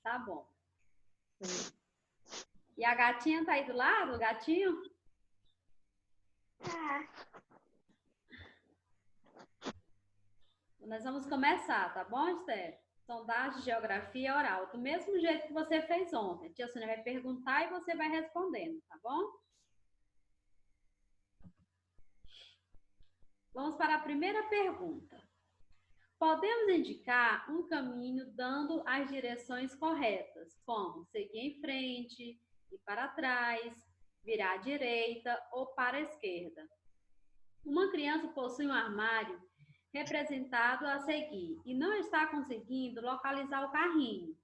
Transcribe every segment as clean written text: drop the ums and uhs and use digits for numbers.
Tá bom. E a gatinha tá aí do lado, o gatinho? Tá. Nós vamos começar, tá bom, Esther? Sondagem de geografia oral, do mesmo jeito que você fez ontem. A tia Sônia vai perguntar e você vai respondendo, tá bom? Vamos para a primeira pergunta. Podemos indicar um caminho dando as direções corretas, como seguir em frente, ir para trás, virar à direita ou para a esquerda. Uma criança possui um armário representado a seguir e não está conseguindo localizar o carrinho.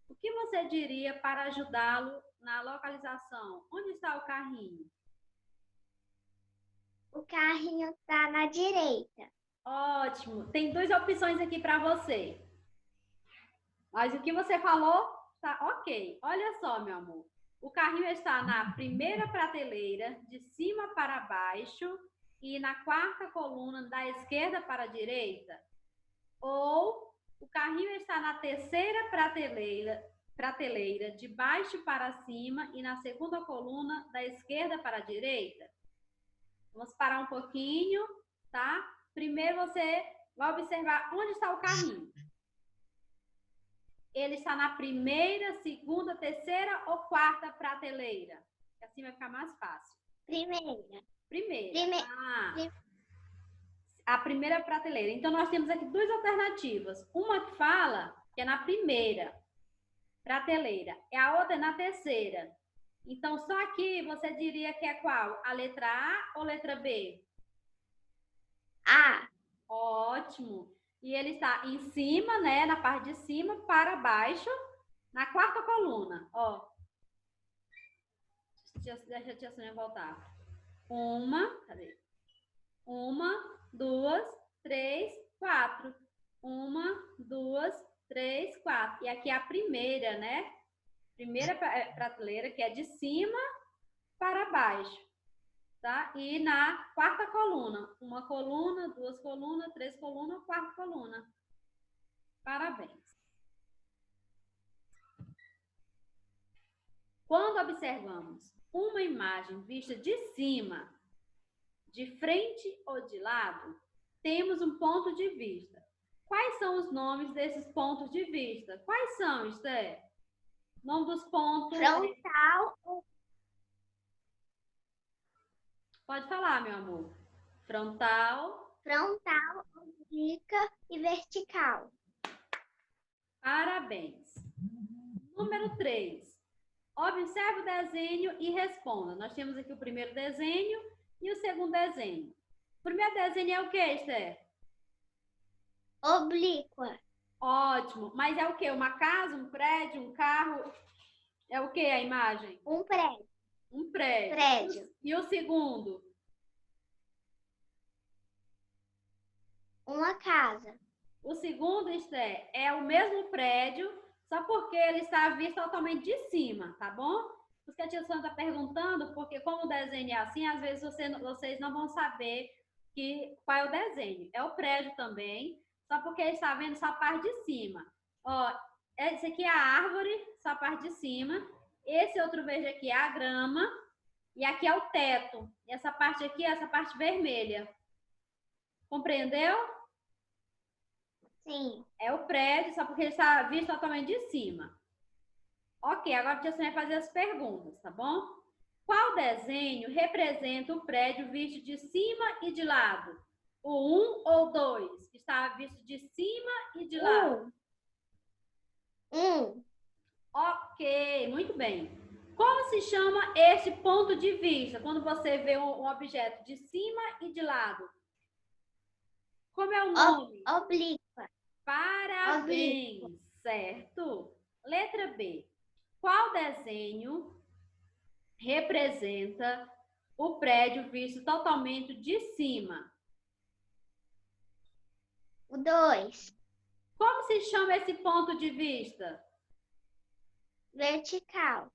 O que você diria para ajudá-lo na localização? Onde está o carrinho? O carrinho tá na direita. Ótimo. Tem duas opções aqui para você. Mas o que você falou tá ok. Olha só, meu amor. O carrinho está na primeira prateleira, de cima para baixo, e na quarta coluna, da esquerda para a direita. Ou o carrinho está na terceira prateleira, de baixo para cima, e na segunda coluna, da esquerda para a direita. Vamos parar um pouquinho, tá? Primeiro você vai observar onde está o carrinho. Ele está na primeira, segunda, terceira ou quarta prateleira? Assim vai ficar mais fácil. Primeira. Primeira. A primeira prateleira. Então, nós temos aqui duas alternativas. Uma que fala que é na primeira prateleira, e a outra é na terceira. Então, só aqui você diria que é qual? A letra A ou letra B? A. Ótimo. E ele está em cima, né? Na parte de cima para baixo, na quarta coluna. Ó. Deixa a tia Sônia voltar. Cadê? 1, 2, 3, 4. 1, 2, 3, 4. E aqui é a primeira, né? Primeira prateleira, que é de cima para baixo. Tá? E na quarta coluna. 1 coluna, 2 colunas, 3 colunas, quarta coluna. Parabéns. Quando observamos uma imagem vista de cima, de frente ou de lado, temos um ponto de vista. Quais são os nomes desses pontos de vista? Quais são, Esther? Nome dos pontos. Frontal. Pode falar, meu amor. Frontal. Frontal, oblíqua e vertical. Parabéns. Número 3. Observe o desenho e responda. Nós temos aqui o primeiro desenho e o segundo desenho. O primeiro desenho é o que, Esther? Oblíqua. Ótimo. Mas é o quê? Uma casa, um prédio, um carro? É o que a imagem? Um prédio. Um prédio. Prédio. E o segundo? Uma casa. O segundo, Esther, é o mesmo prédio, só porque ele está visto totalmente de cima, tá bom? Por isso que a tia Sônia está perguntando, porque como o desenho é assim, às vezes vocês não vão saber qual é o desenho. É o prédio também, só porque ele está vendo só a parte de cima. Ó, esse aqui é a árvore, só a parte de cima. Esse outro verde aqui é a grama. E aqui é o teto. E essa parte aqui é essa parte vermelha. Compreendeu? Sim. É o prédio, só porque ele está visto totalmente de cima. Ok, agora a tia Sônia vai fazer as perguntas, tá bom? Qual desenho representa o prédio visto de cima e de lado? O 1 ou 2? Que está visto de cima e de lado? Ok, muito bem. Como se chama este ponto de vista? Quando você vê um objeto de cima e de lado. Como é o nome? Oblíqua. Parabéns, Oblíqua. certo? Letra B. Qual desenho representa o prédio visto totalmente de cima? O 2. Como se chama esse ponto de vista? Vertical.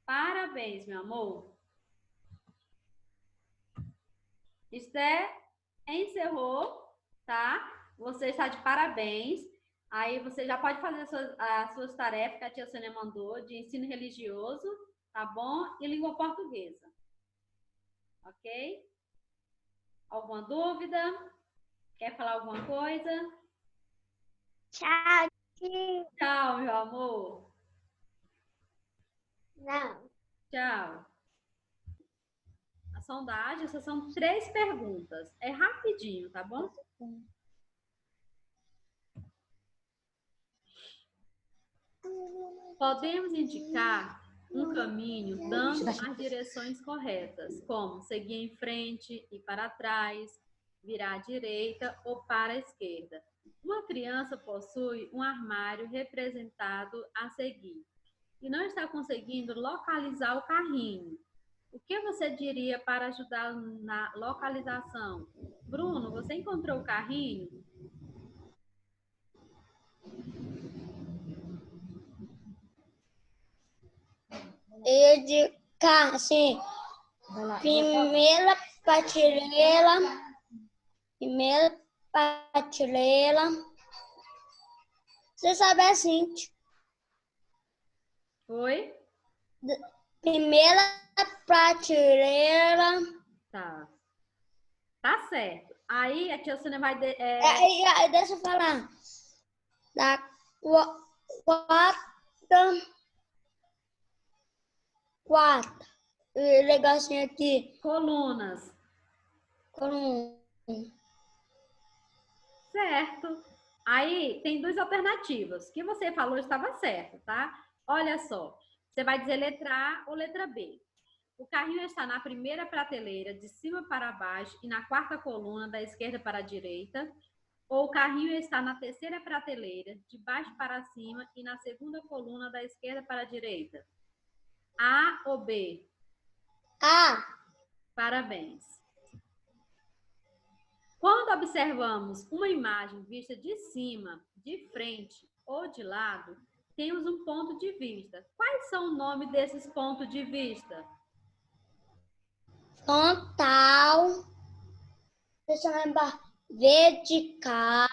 Parabéns, meu amor. Esther, encerrou, tá? Você está de parabéns. Aí você já pode fazer as suas tarefas que a tia Sônia mandou de ensino religioso, tá bom? E língua portuguesa. Ok? Alguma dúvida? Quer falar alguma coisa? Tchau, tia. Tchau, meu amor. Não. Tchau. A sondagem, essas são 3 perguntas. É rapidinho, tá bom? Podemos indicar um caminho dando as direções corretas, como seguir em frente, ir para trás, virar à direita ou para a esquerda. Uma criança possui um armário representado a seguir e não está conseguindo localizar o carrinho. O que você diria para ajudar na localização? Bruno, você encontrou o carrinho? Indicar, assim, primeira prateleira. Você sabe assim, Oi? primeira prateleira. Tá. Tá certo. Aí a tia Sônia vai... Deixa eu falar. Da quarta. Negocinho aqui. Colunas. Certo. Aí tem 2 alternativas. O que você falou estava certo, tá? Olha só. Você vai dizer letra A ou letra B. O carrinho está na primeira prateleira, de cima para baixo, e na 4ª coluna, da esquerda para a direita. Ou o carrinho está na 3ª prateleira, de baixo para cima, e na 2ª coluna, da esquerda para a direita. A ou B? A. Parabéns. Quando observamos uma imagem vista de cima, de frente ou de lado, temos um ponto de vista. Quais são o nome desses pontos de vista? Frontal. Deixa eu lembrar. Vertical.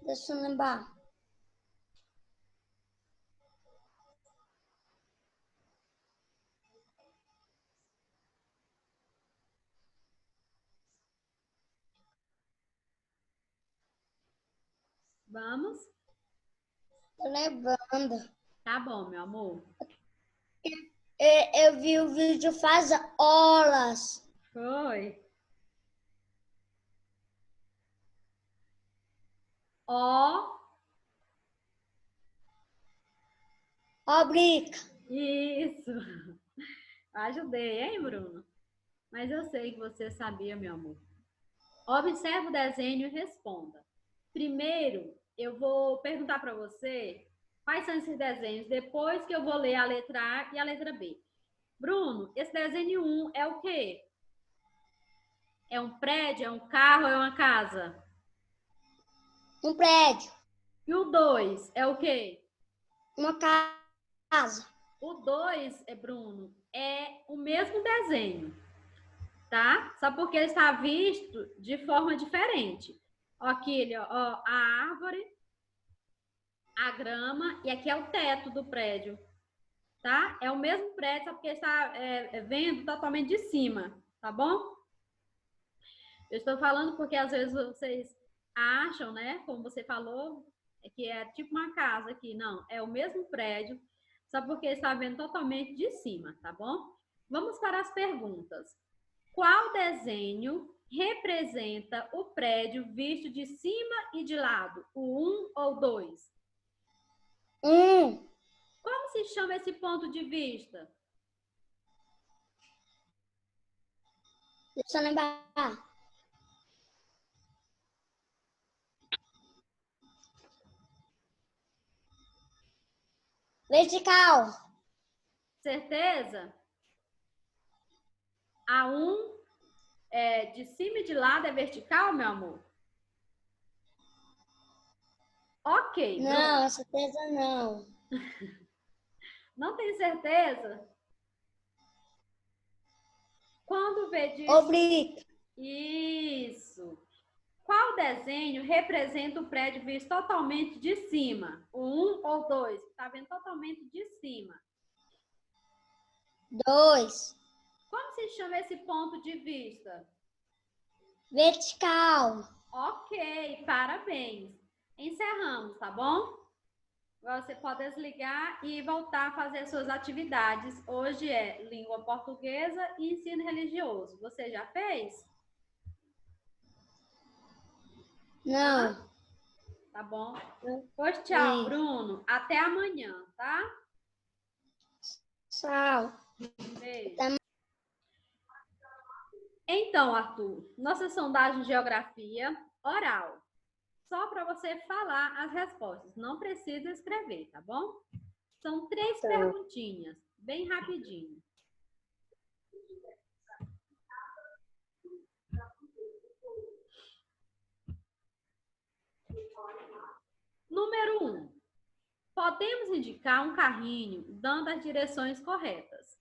Deixa eu lembrar. Vamos? Tô lembrando. Tá bom, meu amor. Eu vi o vídeo faz horas. Foi. Ó. Obriga. Isso. Ajudei, hein, Bruno? Mas eu sei que você sabia, meu amor. Observe o desenho e responda. Primeiro, eu vou perguntar para você quais são esses desenhos, depois que eu vou ler a letra A e a letra B. Bruno, esse desenho 1 é o quê? É um prédio, é um carro, é uma casa? Um prédio. E o 2 é o quê? Uma casa. O 2, Bruno, é o mesmo desenho, tá? Só porque ele está visto de forma diferente. Aqui, ó, a árvore, a grama, e aqui é o teto do prédio, tá? É o mesmo prédio, só porque está vendo totalmente de cima, tá bom? Eu estou falando porque às vezes vocês acham, né, como você falou, que é tipo uma casa aqui. Não, é o mesmo prédio, só porque está vendo totalmente de cima, tá bom? Vamos para as perguntas. Qual desenho representa o prédio visto de cima e de lado? O 1 ou 2? Como se chama esse ponto de vista? Deixa eu lembrar. Vertical. Certeza? A 1 é de cima e de lado é vertical, meu amor? Ok, Bruno. Não, certeza não. Não tem certeza? Quando vê de... Obriga. Isso. Qual desenho representa o prédio visto totalmente de cima? O 1 ou 2? Está vendo totalmente de cima. 2. Como se chama esse ponto de vista? Vertical. Ok, parabéns. Encerramos, tá bom? Agora você pode desligar e voltar a fazer suas atividades. Hoje é língua portuguesa e ensino religioso. Você já fez? Não. Tá bom? Pois tchau, Sim. Bruno. Até amanhã, tá? Tchau. Beijo. Até Então, Arthur, nossa sondagem de geografia oral. Só para você falar as respostas. Não precisa escrever, tá bom? São 3 perguntinhas, bem rapidinho. Número 1. Podemos indicar um carrinho dando as direções corretas.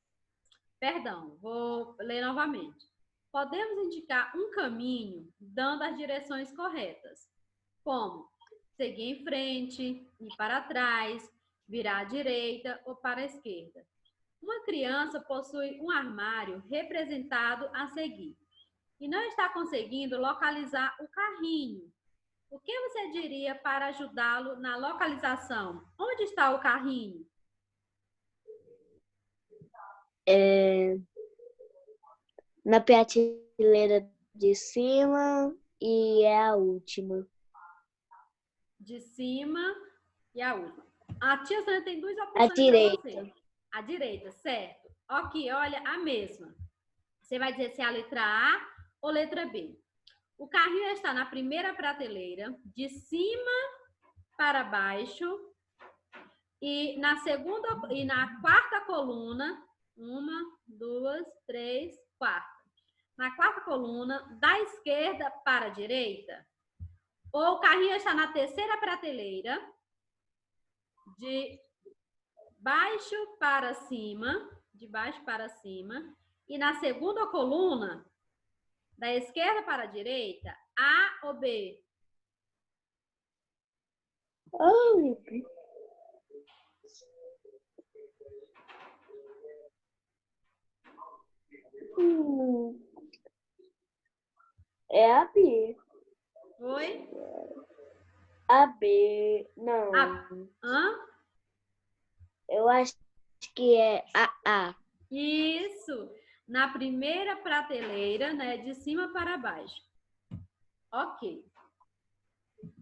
Perdão, vou ler novamente. Podemos indicar um caminho dando as direções corretas, como seguir em frente, ir para trás, virar à direita ou para a esquerda. Uma criança possui um armário representado a seguir e não está conseguindo localizar o carrinho. O que você diria para ajudá-lo na localização? Onde está o carrinho? Na prateleira de cima e é a última. De cima e a última. A tia Sônia tem 2 opções À direita. para você. À direita, certo. Ok, olha, a mesma. Você vai dizer se é a letra A ou letra B. O carrinho está na primeira prateleira, de cima para baixo, e na segunda e na quarta coluna, 1, 2, 3, 4. Na quarta coluna, da esquerda para a direita. Ou o carrinho está na terceira prateleira, de baixo para cima, de baixo para cima, e na segunda coluna, da esquerda para a direita, A ou B? É a B. Oi? A B. Não. Hã? Eu acho que é a A. Isso. Na primeira prateleira, né, de cima para baixo. Ok.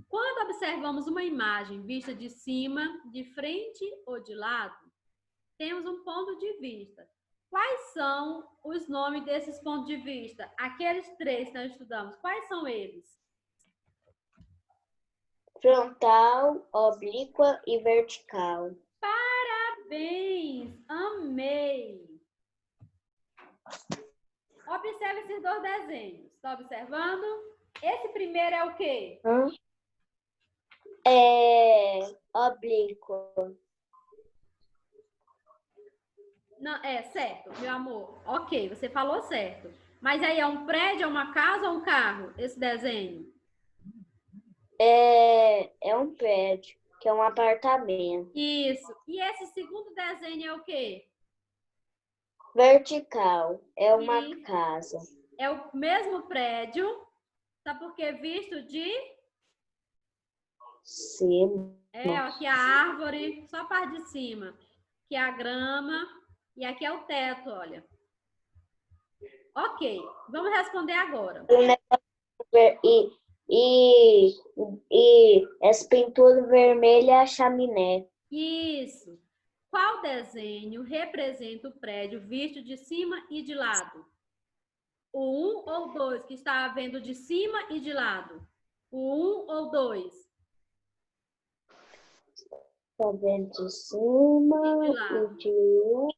Quando observamos uma imagem vista de cima, de frente ou de lado, temos um ponto de vista. Quais são os nomes desses pontos de vista? Aqueles 3 que nós estudamos, quais são eles? Frontal, oblíqua e vertical. Parabéns! Amei! Observe esses 2 desenhos. Está observando? Esse primeiro é o quê? É oblíqua. Não, é certo, meu amor. Ok, você falou certo. Mas aí é um prédio, é uma casa ou um carro? Esse desenho? É um prédio, que é um apartamento. Isso. E esse segundo desenho é o quê? Vertical, é uma Isso. casa. É o mesmo prédio, tá? Porque visto de... Cima. aqui a árvore, só a parte de cima. Aqui a grama e aqui é o teto, olha. Ok, vamos responder agora. E essa pintura vermelha é a chaminé. Isso. Qual desenho representa o prédio visto de cima e de lado? O 1 ou 2, que está vendo de cima e de lado? O 1 ou 2? Tá vendo de cima E de lado. e de...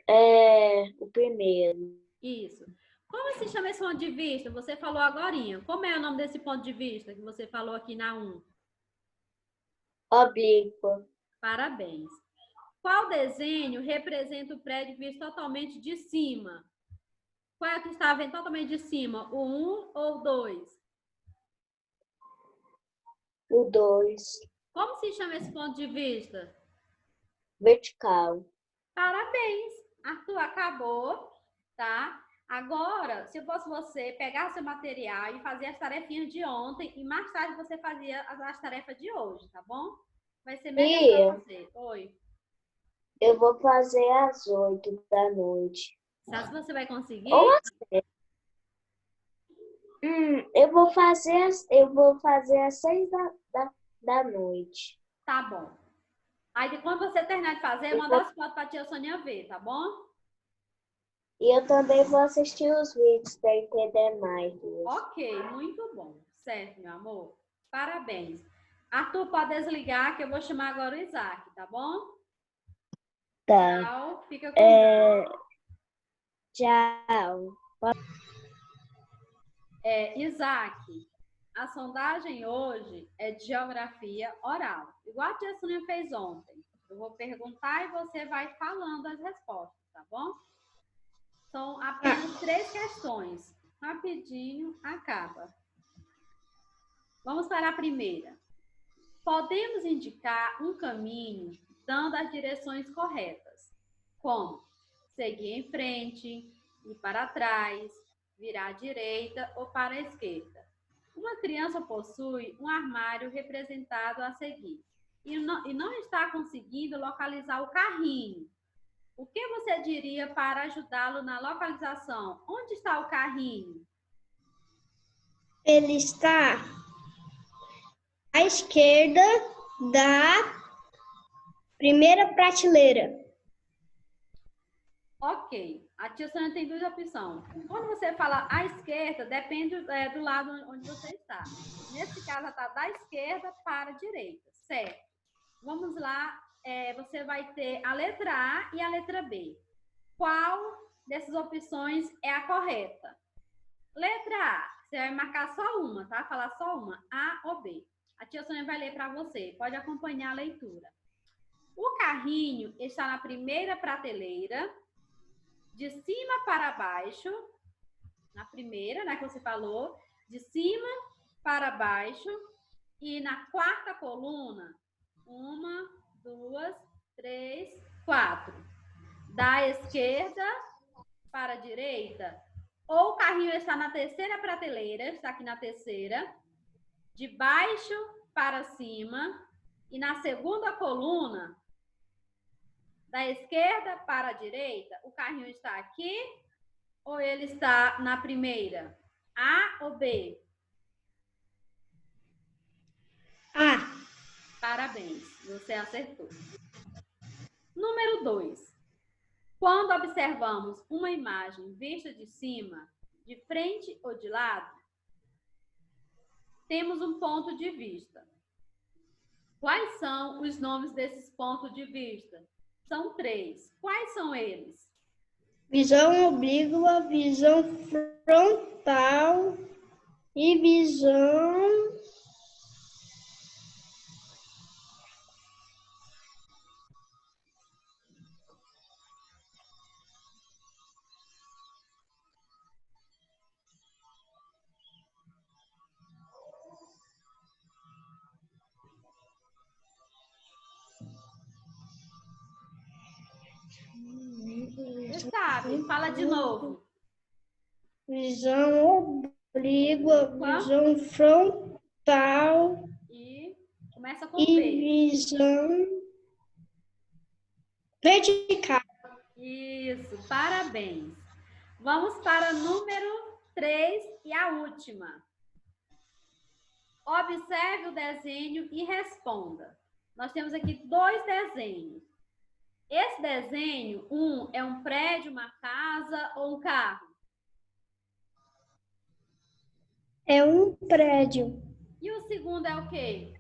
É o primeiro. Isso. Como se chama esse ponto de vista? Você falou agorinha. Como é o nome desse ponto de vista que você falou aqui na 1? Oblíqua. Parabéns. Qual desenho representa o prédio visto totalmente de cima? Qual é a que está vendo totalmente de cima? O 1 ou o 2? O 2. Como se chama esse ponto de vista? Vertical. Parabéns, Arthur, acabou, tá? Agora, se eu fosse você, pegar seu material e fazer as tarefinhas de ontem e mais tarde você fazia as tarefas de hoje, tá bom? Vai ser melhor para você. Oi. Eu vou fazer às 8 da noite. Sabe se você vai conseguir? Ou às 7. Eu vou fazer às 6 da noite. Tá bom. Aí, quando você terminar de fazer, manda as fotos para a tia Sônia ver, tá bom? E eu também vou assistir os vídeos para entender mais. Ok, muito bom. Certo, meu amor? Parabéns. Arthur, pode desligar que eu vou chamar agora o Isaac, tá bom? Tá. Tchau, fica com Deus. Tchau. Isaac, a sondagem hoje é de geografia oral, igual a tia Sônia fez ontem. Eu vou perguntar e você vai falando as respostas, tá bom? São apenas 3 questões. Rapidinho, acaba. Vamos para a primeira. Podemos indicar um caminho dando as direções corretas, como seguir em frente, ir para trás, virar à direita ou para a esquerda. Uma criança possui um armário representado a seguir e não está conseguindo localizar o carrinho. O que você diria para ajudá-lo na localização? Onde está o carrinho? Ele está à esquerda da primeira prateleira. Ok. A tia Sônia tem 2 opções. Quando você fala à esquerda, depende do lado onde você está. Nesse caso, está da esquerda para a direita, certo? Vamos lá. Você vai ter a letra A e a letra B. Qual dessas opções é a correta? Letra A, você vai marcar só uma, tá? Falar só uma, A ou B. A tia Sônia vai ler para você, pode acompanhar a leitura. O carrinho está na primeira prateleira, de cima para baixo, na primeira, né, que você falou, de cima para baixo, e na quarta coluna, 1, 2, 3, 4. Da esquerda para a direita, ou o carrinho está na terceira prateleira, está aqui na terceira, de baixo para cima, e na segunda coluna, da esquerda para a direita, o carrinho está aqui, ou ele está na primeira? A ou B? A. Parabéns, você acertou. Número 2. Quando observamos uma imagem vista de cima, de frente ou de lado, temos um ponto de vista. Quais são os nomes desses pontos de vista? São 3. Quais são eles? Visão oblíqua, visão frontal e visão Você sabe, fala de novo. visão oblíqua, visão frontal E começa com e V. visão vertical. Isso, parabéns. Vamos para número 3 e a última. Observe o desenho e responda. Nós temos aqui 2 desenhos. Esse desenho, é um prédio, uma casa ou um carro? É um prédio. E o segundo é o quê?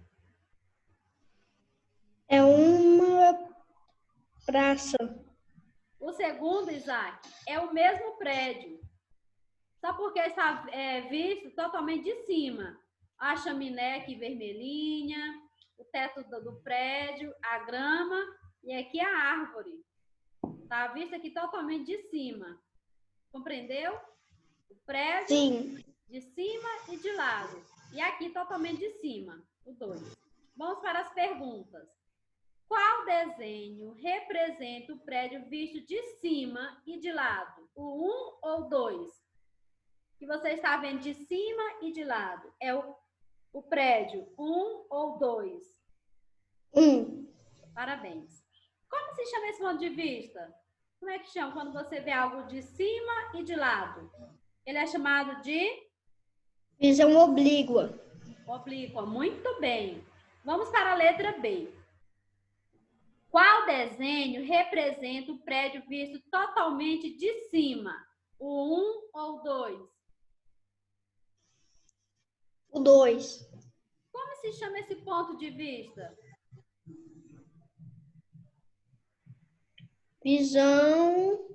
É uma praça. O segundo, Isaac, é o mesmo prédio. Só porque está visto totalmente de cima. A chaminé aqui vermelhinha, o teto do prédio, a grama e aqui a árvore. Está visto aqui totalmente de cima. Compreendeu? O prédio Sim. de cima e de lado. E aqui totalmente de cima, o 2. Vamos para as perguntas. Qual desenho representa o prédio visto de cima e de lado? O 1 ou 2? Que você está vendo de cima e de lado. É o prédio 1 ou 2? 1. Parabéns. Como se chama esse ponto de vista? Como é que chama quando você vê algo de cima e de lado? Ele é chamado de Visão oblíqua. oblíqua. Muito bem. Vamos para a letra B. Qual desenho representa o prédio visto totalmente de cima? O 1 ou 2? O 2. Como se chama esse ponto de vista? Visão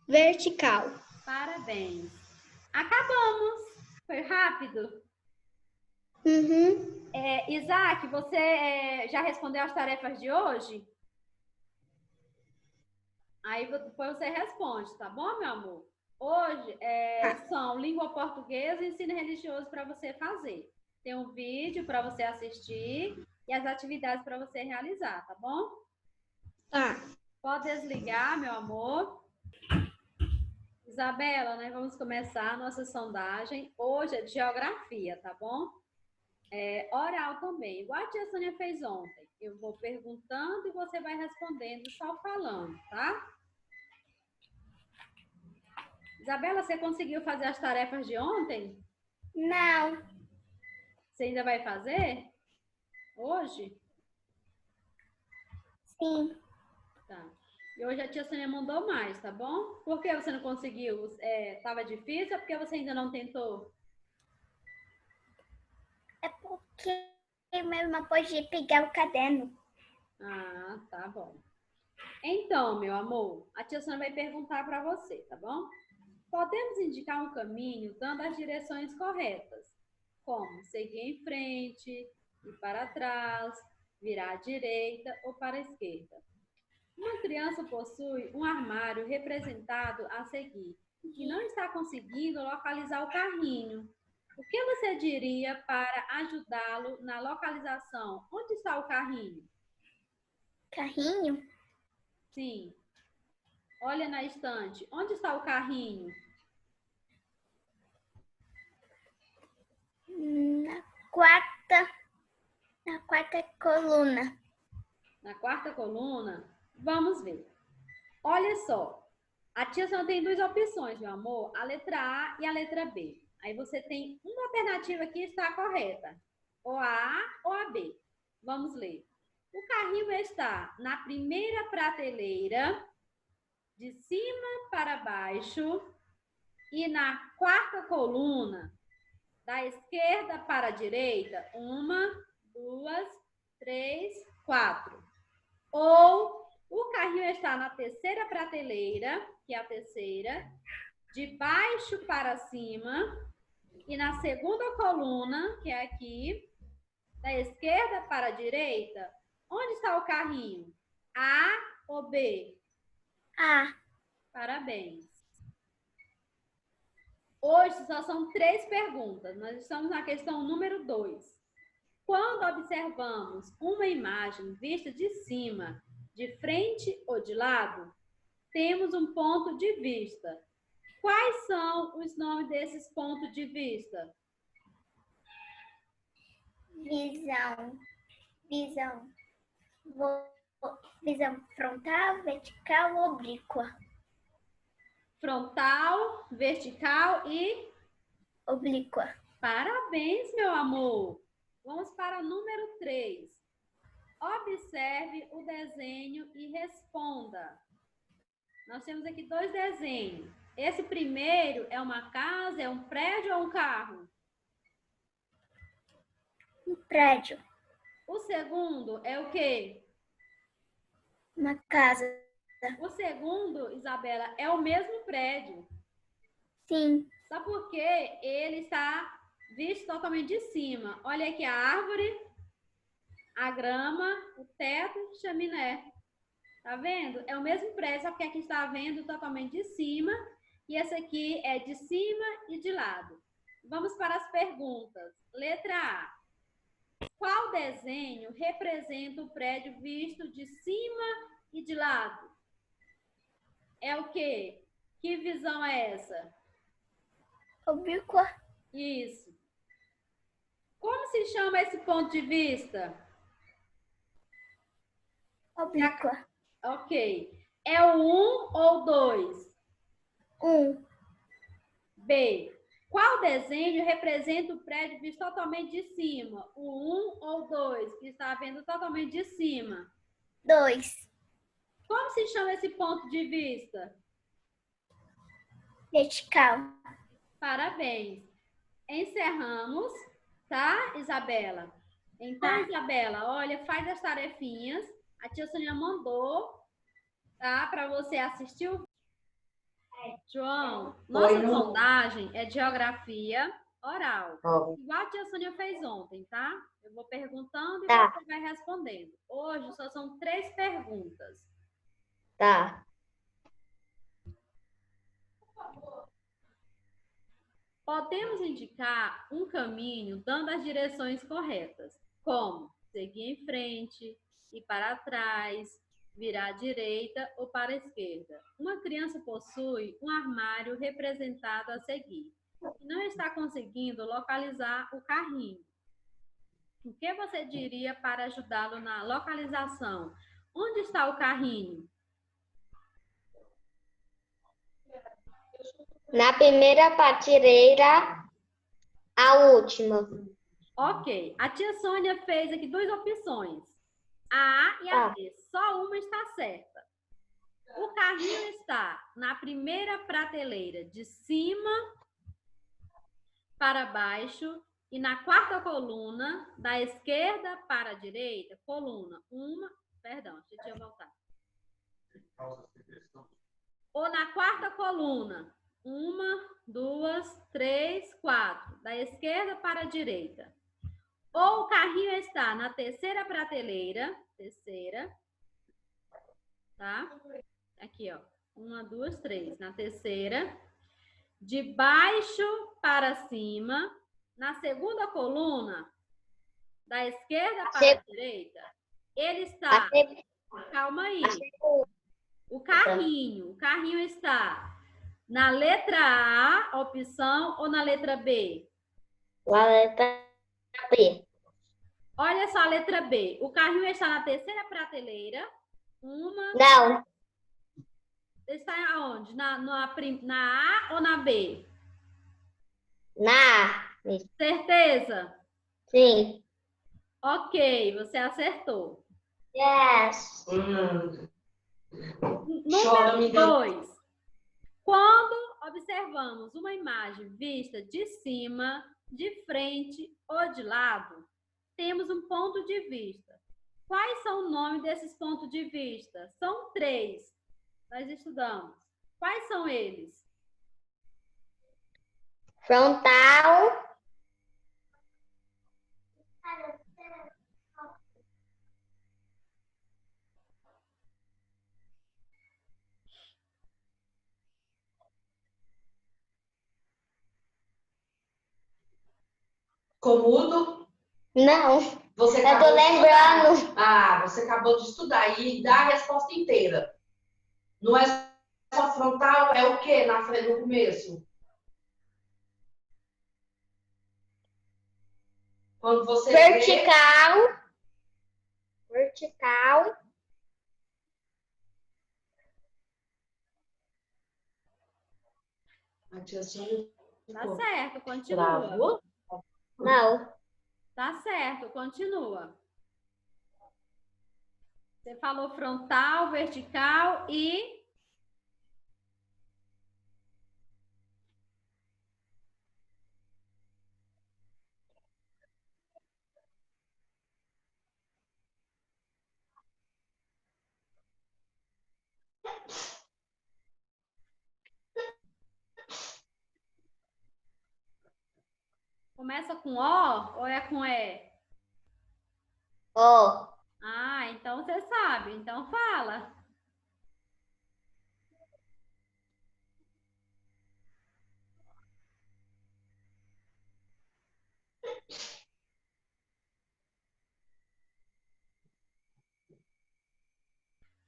vertical. Parabéns. Acabamos. Foi rápido? Uhum. Isaac, você já respondeu as tarefas de hoje? Aí depois você responde, tá bom, meu amor? Hoje são língua portuguesa e ensino religioso para você fazer. Tem um vídeo para você assistir e as atividades para você realizar, tá bom? Tá. Pode desligar, meu amor. Isabela, nós vamos começar a nossa sondagem. Hoje é de geografia, tá bom? Oral também, igual a tia Sônia fez ontem. Eu vou perguntando e você vai respondendo, só falando, tá? Isabela, você conseguiu fazer as tarefas de ontem? Não. Você ainda vai fazer? Hoje? Sim. Tá. E hoje a tia Sônia mandou mais, tá bom? Por que você não conseguiu? Tava difícil ou porque você ainda não tentou? É porque minha irmã pode pegar o caderno. Ah, tá bom. Então, meu amor, a tia Sônia vai perguntar para você, tá bom? Podemos indicar um caminho dando as direções corretas, como seguir em frente, ir para trás, virar à direita ou para a esquerda. Uma criança possui um armário representado a seguir e não está conseguindo localizar o carrinho. O que você diria para ajudá-lo na localização? Onde está o carrinho? Carrinho? Sim. Olha na estante. Onde está o carrinho? Na quarta coluna. Na quarta coluna? Vamos ver. Olha só. A tia só tem duas opções, meu amor. A letra A e a letra B. Aí você tem uma alternativa que está correta. Ou a A ou a B. Vamos ler. O carrinho está na primeira prateleira, de cima para baixo, e na quarta coluna, da esquerda para a direita, 1, 2, 3, 4. Ou o carrinho está na terceira prateleira, que é a terceira, de baixo para cima, e na segunda coluna, que é aqui, da esquerda para a direita, onde está o carrinho? A ou B? A. Parabéns. Hoje só são 3 perguntas. Nós estamos na questão número 2. Quando observamos uma imagem vista de cima, de frente ou de lado, temos um ponto de vista. Quais são os nomes desses pontos de vista? Visão frontal, vertical, oblíqua. Frontal, vertical e Oblíqua. parabéns, meu amor. Vamos para o número 3. Observe o desenho e responda. Nós temos aqui 2 desenhos. Esse primeiro é uma casa, é um prédio ou um carro? Um prédio. O segundo é o quê? Uma casa. O segundo, Isabela, é o mesmo prédio. Sim. Só porque ele está visto totalmente de cima. Olha aqui a árvore, a grama, o teto, chaminé. Tá vendo? É o mesmo prédio, só que aqui está vendo totalmente de cima e esse aqui é de cima e de lado. Vamos para as perguntas. Letra A. Qual desenho representa o prédio visto de cima e de lado? É o quê? Que visão é essa? Oblíqua. Isso. Como se chama esse ponto de vista? Oblíqua. Ok. É o 1 ou 2? 1. B. Qual desenho representa o prédio visto totalmente de cima? O 1 ou 2, que está vendo totalmente de cima? 2. Como se chama esse ponto de vista? Vertical. Parabéns. Encerramos, tá, Isabela? Então, Tá. Isabela, olha, faz as tarefinhas. A tia Sônia mandou, tá, para você assistir o... João, nossa sondagem é de geografia oral. Igual a tia Sônia fez ontem, tá? Eu vou perguntando e Tá. você vai respondendo. Hoje só são 3 perguntas. Tá. Podemos indicar um caminho dando as direções corretas, como seguir em frente, ir para trás, virar à direita ou para a esquerda. Uma criança possui um armário representado a seguir e não está conseguindo localizar o carrinho. O que você diria para ajudá-lo na localização? Onde está o carrinho? Na primeira prateleira, a última. Ok, a tia Sônia fez aqui 2 opções, a A e a B. Só uma está certa. O carrinho está na primeira prateleira, de cima para baixo, e na quarta coluna, da esquerda para a direita, coluna 1, perdão, deixa eu voltar. Ou na quarta coluna, 1, 2, 3, 4, da esquerda para a direita. Ou o carrinho está na terceira prateleira, terceira, tá? Aqui, ó. 1, 2, 3. Na terceira, de baixo para cima, na segunda coluna, da esquerda para a direita, ele está. Calma aí. O carrinho está na letra A, opção, ou na letra B? Na letra B. Olha só a letra B. O carrinho está na terceira prateleira. Não. Está aonde? Na A ou na B? Na A. Certeza? Sim. Ok, você acertou. Yes. Número 2. Quando observamos uma imagem vista de cima, de frente ou de lado, temos um ponto de vista. Quais são os nomes desses pontos de vista? São 3. Nós estudamos. Quais são eles? Frontal. Cômodo? Não. Você Eu tô lembrando. você acabou de estudar e dá a resposta inteira. Não é só frontal, é o quê na frente no começo? Quando você Vertical. Vertical. A tia Sônia Tá certo, continua. travou? Não. Tá certo, continua. Você falou frontal, vertical e... Começa com O ou é com E? Ó. Ah, então você sabe. Então fala.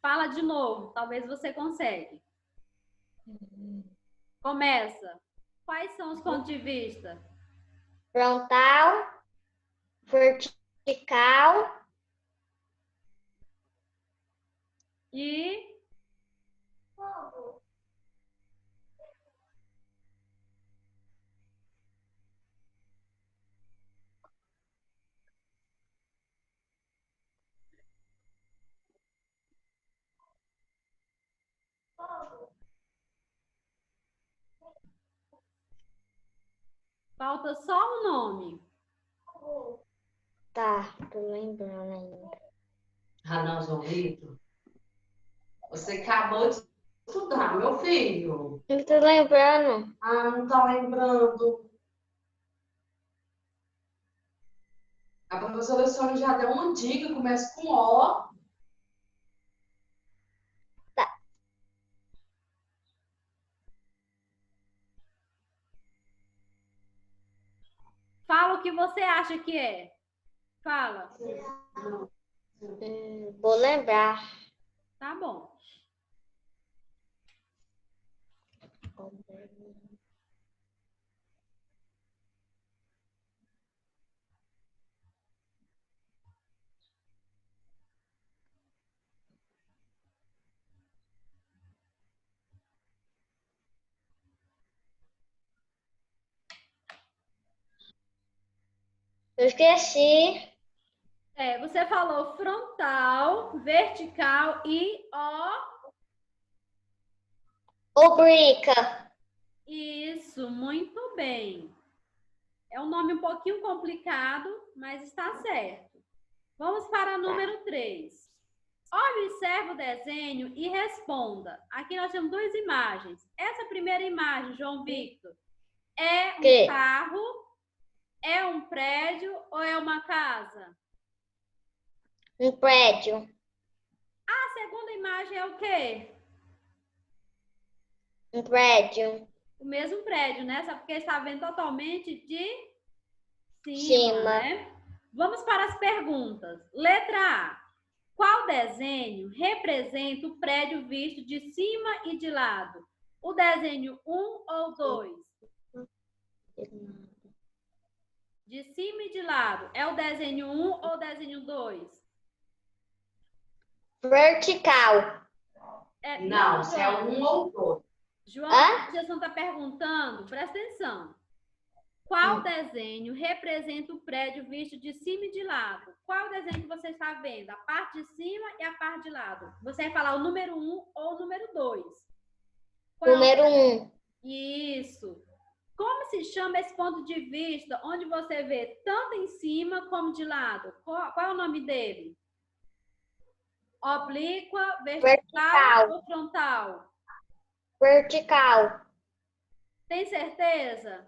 Fala de novo, talvez você consegue. Começa. Quais são os pontos de vista? Frontal, vertical, E falta só o nome. tá, tô lembrando ainda. Ah, não, João Vitor. Você acabou de estudar, meu filho. Não tô lembrando. Ah, não tá lembrando. A professora Sônia já deu uma dica, começa com O. Fala o que você acha que é. Fala. Vou lembrar. Tá bom. Eu esqueci. Você falou frontal, vertical e Obrica. Isso, muito bem. É um nome um pouquinho complicado, mas está certo. Vamos para o número 3. Observe o desenho e responda. Aqui nós temos duas imagens. Essa primeira imagem, João Victor, é um Que? carro, é um prédio ou é uma casa? Um prédio. A segunda imagem é o quê? Um prédio. O mesmo prédio, né? Só porque está vendo totalmente de Cima. né? Vamos para as perguntas. Letra A. Qual desenho representa o prédio visto de cima e de lado? O desenho 1 ou 2? De cima e de lado. É o desenho 1 ou o desenho 2? Vertical. Não, se é um ou dois. João, Hã? a gestão está perguntando, presta atenção. Qual desenho representa o prédio visto de cima e de lado? Qual desenho que você está vendo? A parte de cima e a parte de lado. Você vai falar o número 1 ou o número 2? Número 1. Isso. Como se chama esse ponto de vista onde você vê tanto em cima como de lado? Qual é o nome dele? Oblíqua, vertical ou frontal? Vertical. Tem certeza?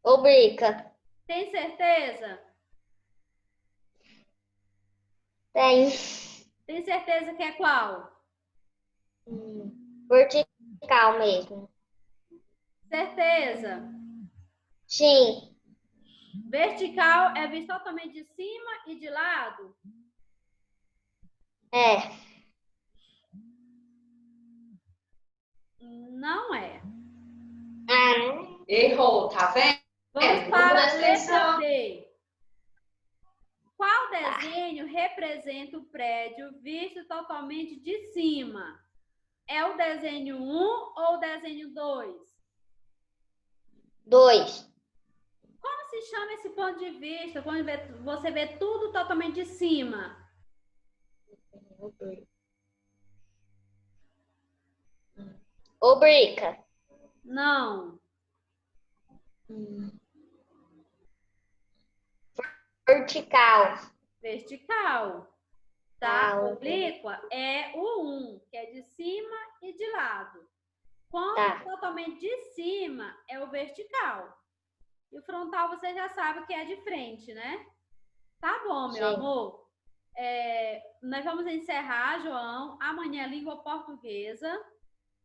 Obrica. Tem certeza? Tem. Tem certeza que é qual? Vertical mesmo. Certeza. Sim. Vertical é visto totalmente de cima e de lado? É. Não é. Errou, tá vendo? Vamos Não para a presta letra atenção. D. Qual desenho representa o prédio visto totalmente de cima? É o desenho 1 ou o desenho 2? 2. Como se chama esse ponto de vista quando você vê tudo totalmente de cima? Obrica. Não. Vertical. Vertical. Tá? Oblíqua é o 1, que é de cima e de lado. Quando totalmente de cima é o vertical. E o frontal você já sabe que é de frente, né? Tá bom, meu amor. Nós vamos encerrar, João. Amanhã é língua portuguesa,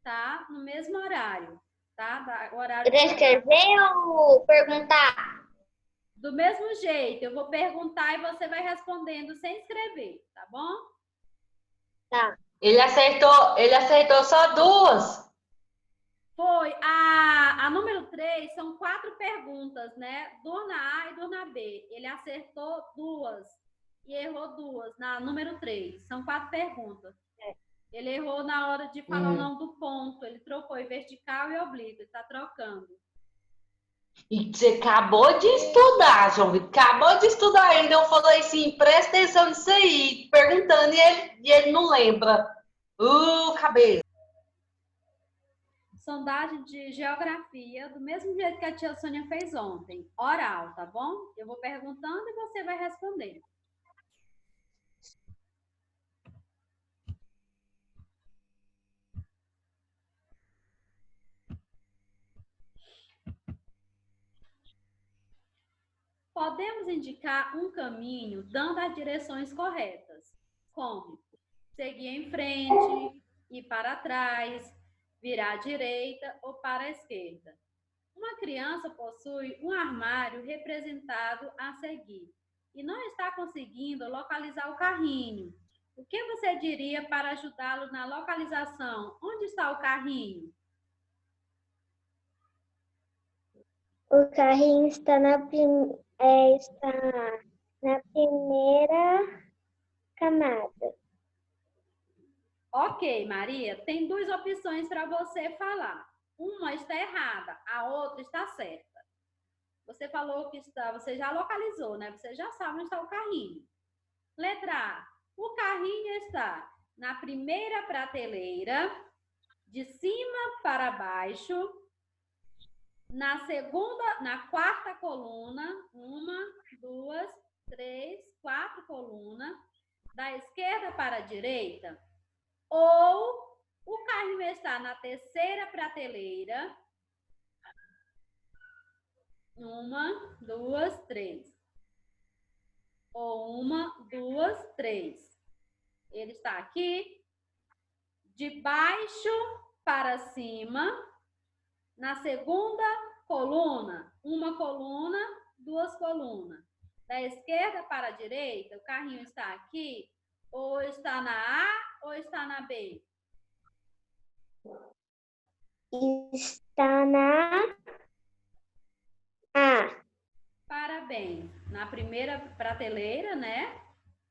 tá? No mesmo horário, tá? O horário. Quer escrever ou perguntar? Do mesmo jeito, eu vou perguntar e você vai respondendo sem escrever, tá bom? Tá. Ele acertou só duas. Foi. A número 3 são 4 perguntas, né? Duas na A e duas na B. Ele acertou duas e errou duas na número 3. São 4 perguntas. Ele errou na hora de falar o nome do ponto. Ele trocou em vertical e oblíquo. Ele está trocando. E você acabou de estudar, João Vitor. Acabou de estudar ainda. Eu falei assim, presta atenção nisso aí. Perguntando e ele não lembra. Cabeça. Sondagem de geografia, do mesmo jeito que a tia Sônia fez ontem. Oral, tá bom? Eu vou perguntando e você vai respondendo. Podemos indicar um caminho dando as direções corretas, como seguir em frente, ir para trás, virar à direita ou para a esquerda. Uma criança possui um armário representado a seguir e não está conseguindo localizar o carrinho. O que você diria para ajudá-lo na localização? Onde está o carrinho? O carrinho está na primeira camada. Ok, Maria, tem duas opções para você falar. Uma está errada, a outra está certa. Você falou que está, você já localizou, né? Você já sabe onde está o carrinho. Letra A. O carrinho está na primeira prateleira, de cima para baixo, na quarta coluna, 1, 2, 3, 4 colunas, da esquerda para a direita, ou o carrinho está na terceira prateleira, 1, 2, 3. Ou 1, 2, 3. Ele está aqui, de baixo para cima, na segunda coluna, uma coluna, duas colunas. Da esquerda para a direita, o carrinho está aqui, ou está na A ou está na B? Está na A. Parabéns. Na primeira prateleira, né?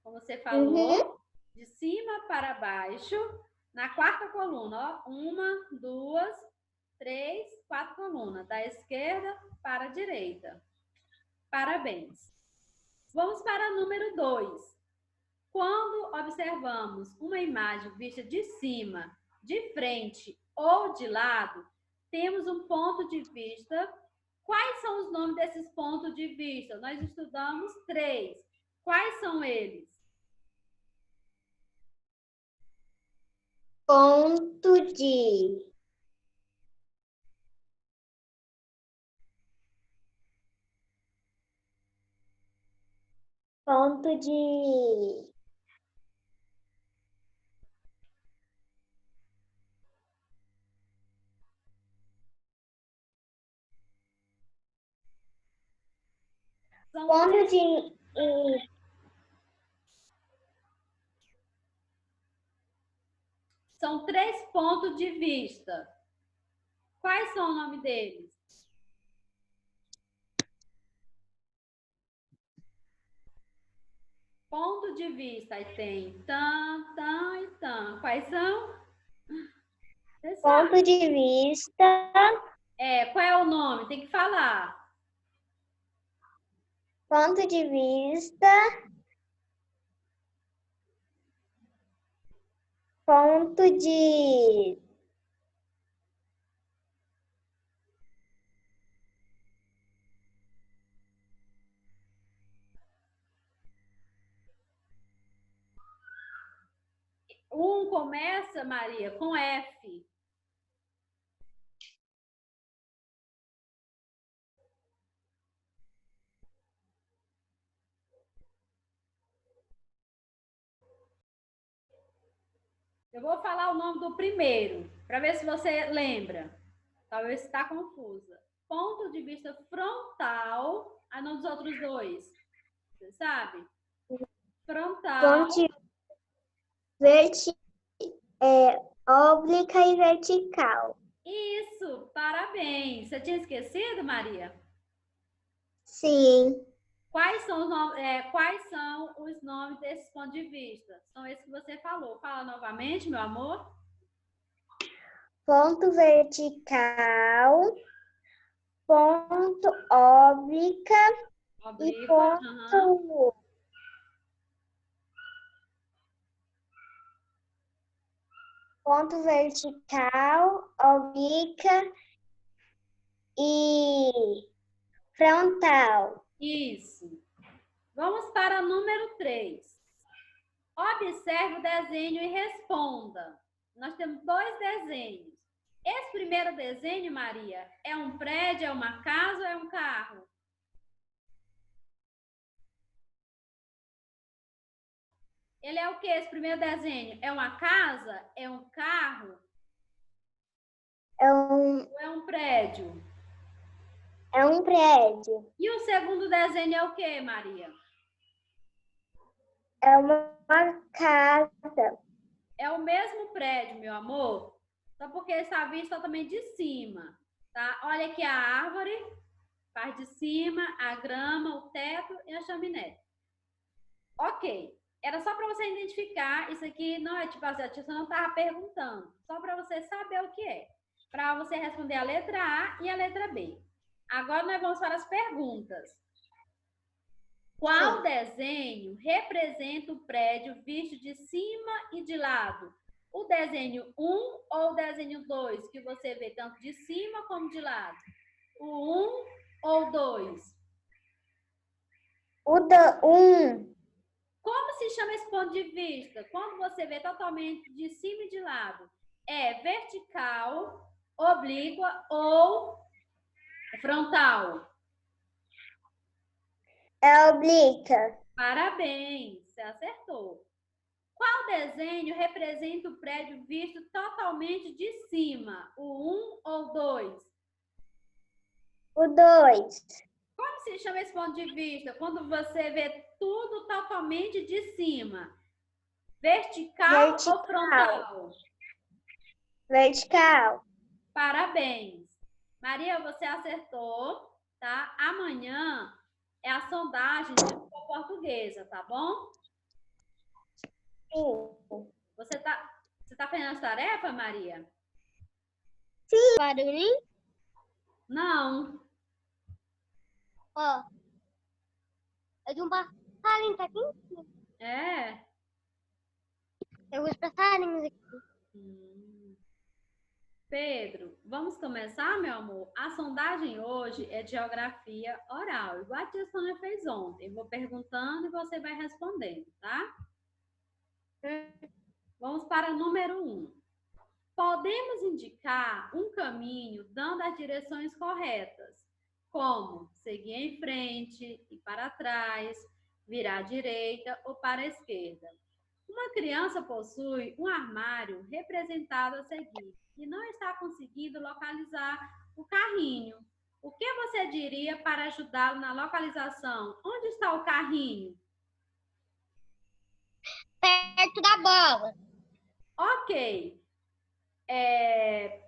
Como você falou, de cima para baixo, na quarta coluna, ó, 1, 2, 3, 4 colunas, da esquerda para a direita. Parabéns. Vamos para o número 2. Quando observamos uma imagem vista de cima, de frente ou de lado, temos um ponto de vista. Quais são os nomes desses pontos de vista? Nós estudamos 3. Quais são eles? Ponto de São 3 pontos de vista. Quais são o nome deles? Ponto de vista. Aí tem tan, tan e tan. Quais são? ponto de vista. Qual é o nome? Tem que falar. Ponto de vista. Ponto de Um começa, Maria, com F. Eu vou falar o nome do primeiro, para ver se você lembra. Talvez está confusa. Ponto de vista frontal. Aí não dos outros dois. Você sabe? Frontal. ponto vertical. Oblíqua e vertical. Isso, parabéns. Você tinha esquecido, Maria? Sim. Quais são os nomes desses pontos de vista? São esses que você falou. Fala novamente, meu amor. Ponto vertical, ponto oblíqua e Oblíqua. ponto vertical, oblíqua e frontal. Isso. Vamos para o número 3. Observe o desenho e responda. Nós temos 2 desenhos. Esse primeiro desenho, Maria, é um prédio, é uma casa ou é um carro? Ele é o quê? Esse primeiro desenho? É uma casa? É um carro? Ou é um prédio? É um prédio. E o segundo desenho é o quê, Maria? É uma casa. É o mesmo prédio, meu amor, só porque está visto totalmente de cima, tá? Olha aqui a árvore, parte de cima, a grama, o teto e a chaminé. Ok. Era só para você identificar, isso aqui não é tipo assim, a tia não estava perguntando, só para você saber o que é. Para você responder a letra A e a letra B. Agora nós vamos para as perguntas. Qual desenho representa o prédio visto de cima e de lado? O desenho 1 ou o desenho 2, que você vê tanto de cima como de lado? O 1 ou o 2? O 1. Como se chama esse ponto de vista? Quando você vê totalmente de cima e de lado? É vertical, oblíqua ou frontal? É oblíqua. Parabéns, você acertou. Qual desenho representa o prédio visto totalmente de cima? O 1 ou o 2? O 2. Como se chama esse ponto de vista? Quando você vê tudo totalmente de cima. Vertical ou frontal? Vertical. Parabéns. Maria, você acertou, tá? Amanhã é a sondagem de língua portuguesa, tá bom? Sim. Você tá fazendo as tarefas, Maria? Sim. Barulhinho? Não. Ó. É de um passarinho, tá aqui? É. Tem alguns passarinhos aqui. Pedro, vamos começar, meu amor? A sondagem hoje é de geografia oral, igual a tia Sônia fez ontem. Eu vou perguntando e você vai respondendo, tá? Vamos para o número 1. Podemos indicar um caminho dando as direções corretas, como seguir em frente, ir para trás, virar à direita ou para a esquerda. Uma criança possui um armário representado a seguir e não está conseguindo localizar o carrinho. O que você diria para ajudá-lo na localização? Onde está o carrinho? Perto da bola. Ok.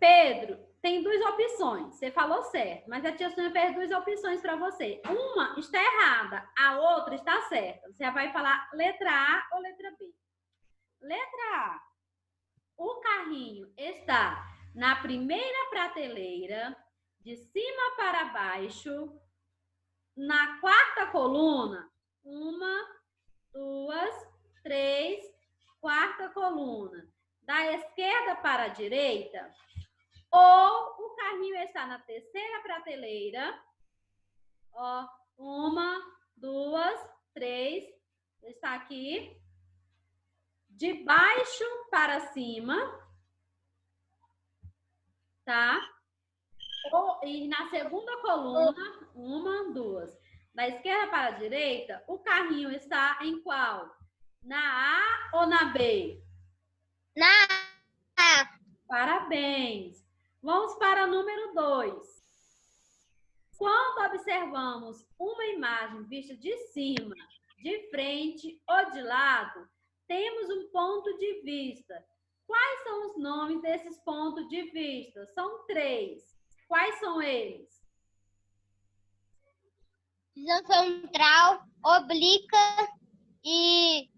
Pedro, tem 2 opções. Você falou certo, mas a tia Sônia fez 2 opções para você. Uma está errada, a outra está certa. Você vai falar letra A ou letra B. Letra A. O carrinho está na primeira prateleira, de cima para baixo, na 4ª coluna. 1, 2, 3, 4ª coluna. Da esquerda para a direita, ou o carrinho está na 3ª prateleira, ó, 1, 2, 3, está aqui, de baixo para cima, tá? E na 2ª coluna, 1, 2. Da esquerda para a direita, o carrinho está em qual? Na A ou na B? Na A. Parabéns. Vamos para o número 2. Quando observamos uma imagem vista de cima, de frente ou de lado, temos um ponto de vista. Quais são os nomes desses pontos de vista? São 3. Quais são eles? Visão central, oblíqua e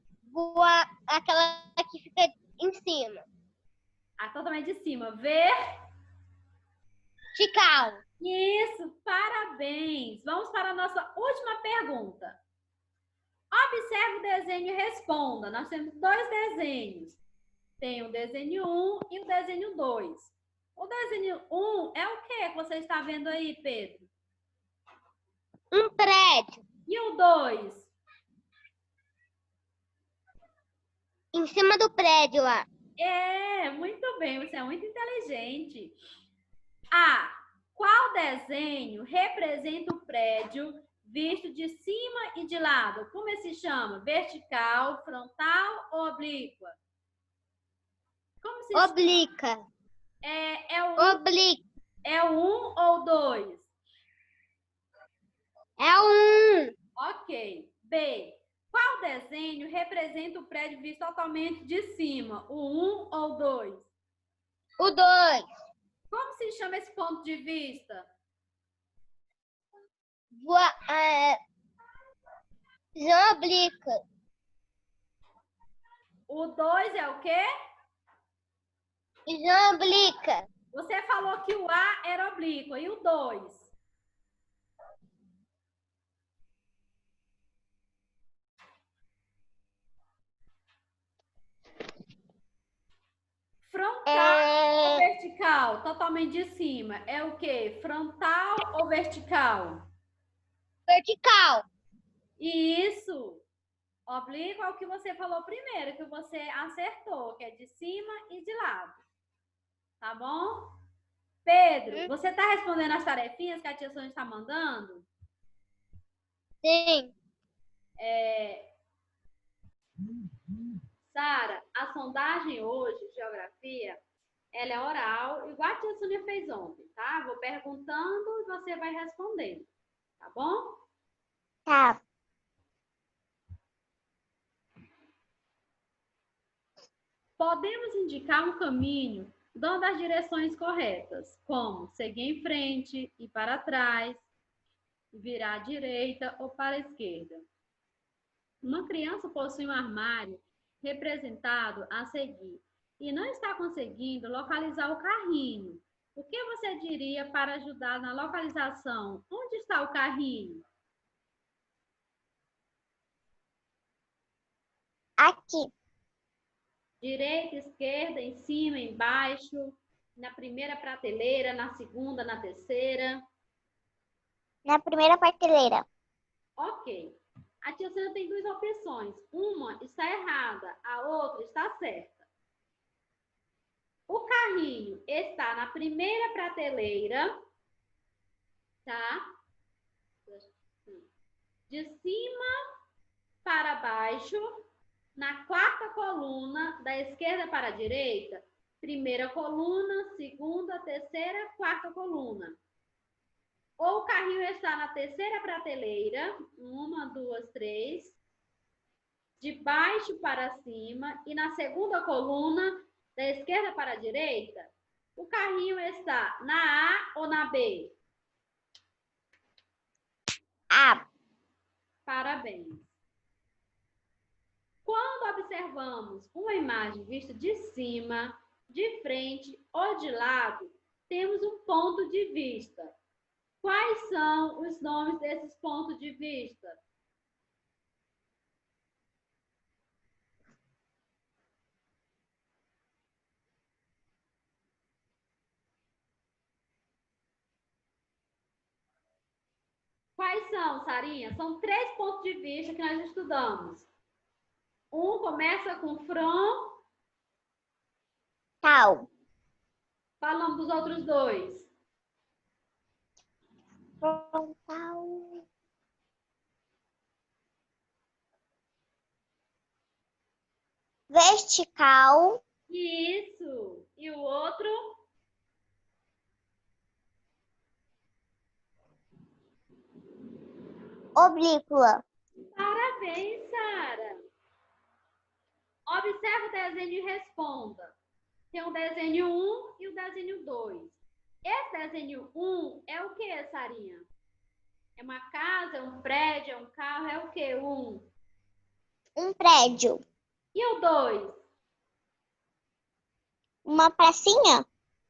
aquela que fica em cima. Totalmente de cima. Vertical. Isso, parabéns. Vamos para a nossa última pergunta. Observe o desenho e responda. Nós temos 2 desenhos. Tem o desenho 1 e o desenho 2. O desenho 1 é o que você está vendo aí, Pedro? Um prédio. E o 2? Em cima do prédio lá. Muito bem, você é muito inteligente. Qual desenho representa o prédio visto de cima e de lado? Como ele se chama? Vertical, frontal ou oblíqua? Como se Oblíqua. chama? Oblíqua. É o 1 ou o 2? É um. Ok. B. Qual desenho representa o prédio visto totalmente de cima? O 1 ou o 2? O 2. Como se chama esse ponto de vista? Visão oblíqua. O 2 é o quê? Visão oblíqua. Você falou que o A era oblíqua. E o 2? Frontal ou vertical? Totalmente de cima. É o quê? Frontal ou vertical? Vertical. Isso. Oblíqua é o que você falou primeiro, que você acertou, que é de cima e de lado. Tá bom? Pedro, você está respondendo as tarefinhas que a tia Sônia está mandando? Sim. Sara, a sondagem hoje, geografia, ela é oral, igual a tia Sônia fez ontem, tá? Vou perguntando e você vai respondendo, tá bom? Tá. Podemos indicar um caminho dando as direções corretas, como seguir em frente, ir para trás, virar à direita ou para a esquerda. Uma criança possui um armário representado a seguir e não está conseguindo localizar o carrinho. O que você diria para ajudar na localização? Onde está o carrinho? Aqui. Direita, esquerda, em cima, embaixo, na primeira prateleira, na segunda, na terceira. Na primeira prateleira. Ok. A tia Sônia tem 2 opções. Uma está errada, a outra está certa. O carrinho está na primeira prateleira, tá? De cima para baixo, na 4ª coluna, da esquerda para a direita, primeira coluna, segunda, terceira, 4ª coluna. Ou o carrinho está na terceira prateleira, 1, 2, 3, de baixo para cima, e na segunda coluna, da esquerda para a direita, o carrinho está na A ou na B? A. Parabéns. Quando observamos uma imagem vista de cima, de frente ou de lado, temos um ponto de vista. Quais são os nomes desses pontos de vista? Quais são, Sarinha? São 3 pontos de vista que nós estudamos. Um começa com frontal. Falamos dos outros 2. Frontal. Vertical. Isso. E o outro? Oblíqua. Parabéns, Sara. Observe o desenho e responda. Tem o desenho 1 e o desenho 2. Esse desenho 1 é o que, Sarinha? É uma casa, é um prédio, é um carro, é o que? Um prédio. E o 2? Uma pracinha.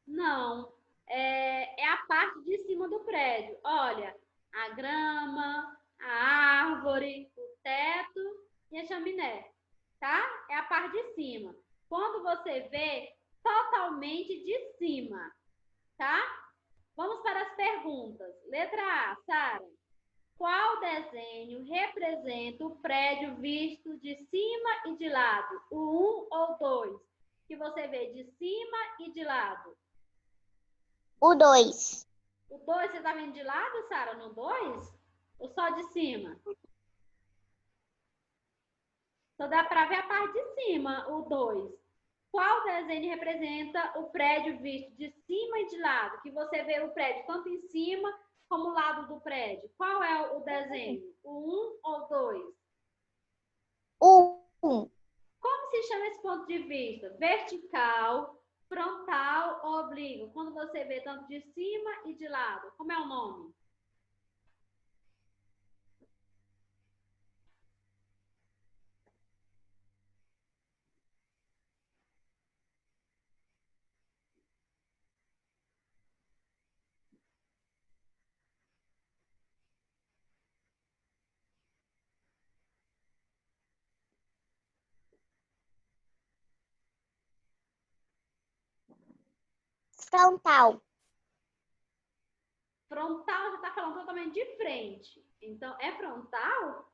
Não. É a parte de cima do prédio. Olha, a grama, a árvore, o teto e a chaminé. Tá? É a parte de cima. Quando você vê totalmente de cima. Tá? Vamos para as perguntas. Letra A, Sara. Qual desenho representa o prédio visto de cima e de lado? O 1 ou 2? Que você vê de cima e de lado. O 2. O 2 você está vendo de lado, Sara? No 2? Ou só de cima? Só dá para ver a parte de cima, o 2. Qual desenho representa o prédio visto de cima e de lado? Que você vê o prédio tanto em cima como o lado do prédio. Qual é o desenho? O 1 ou 2? O 1. Como se chama esse ponto de vista? Vertical, frontal ou oblíquo? Quando você vê tanto de cima e de lado. Como é o nome? Frontal. Frontal, você está falando totalmente de frente. Então, é frontal?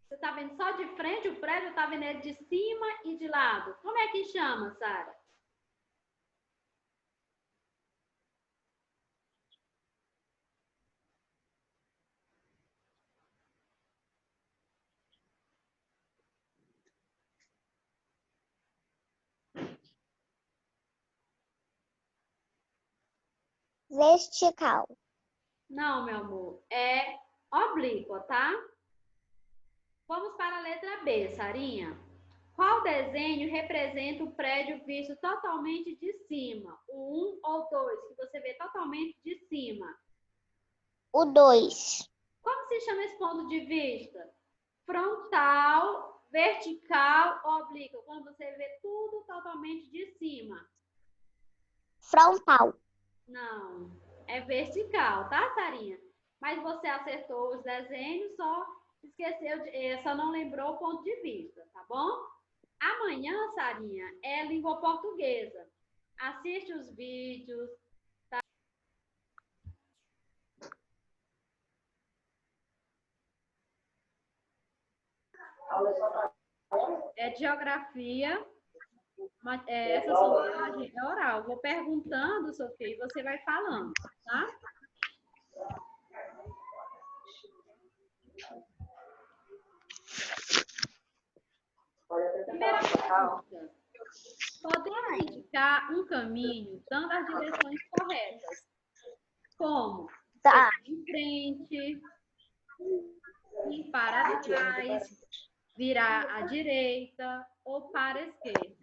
Você está vendo só de frente o prédio, está vendo ele de cima e de lado. Como é que chama, Sara? Vertical. Não, meu amor. É oblíqua, tá? Vamos para a letra B, Sarinha. Qual desenho representa o prédio visto totalmente de cima? O 1 ou 2, que você vê totalmente de cima. O 2. Como se chama esse ponto de vista? Frontal, vertical ou oblíqua? Quando você vê tudo totalmente de cima. Frontal. Não, é vertical, tá, Sarinha? Mas você acertou os desenhos, só esqueceu, só não lembrou o ponto de vista, tá bom? Amanhã, Sarinha, é língua portuguesa. Assiste os vídeos. É geografia. Essa sondagem é oral. Vou perguntando, Sofia, e você vai falando, tá? Primeira pergunta. Podemos indicar um caminho dando as direções corretas, como Tá. em frente, ir para trás, virar à direita ou para a esquerda.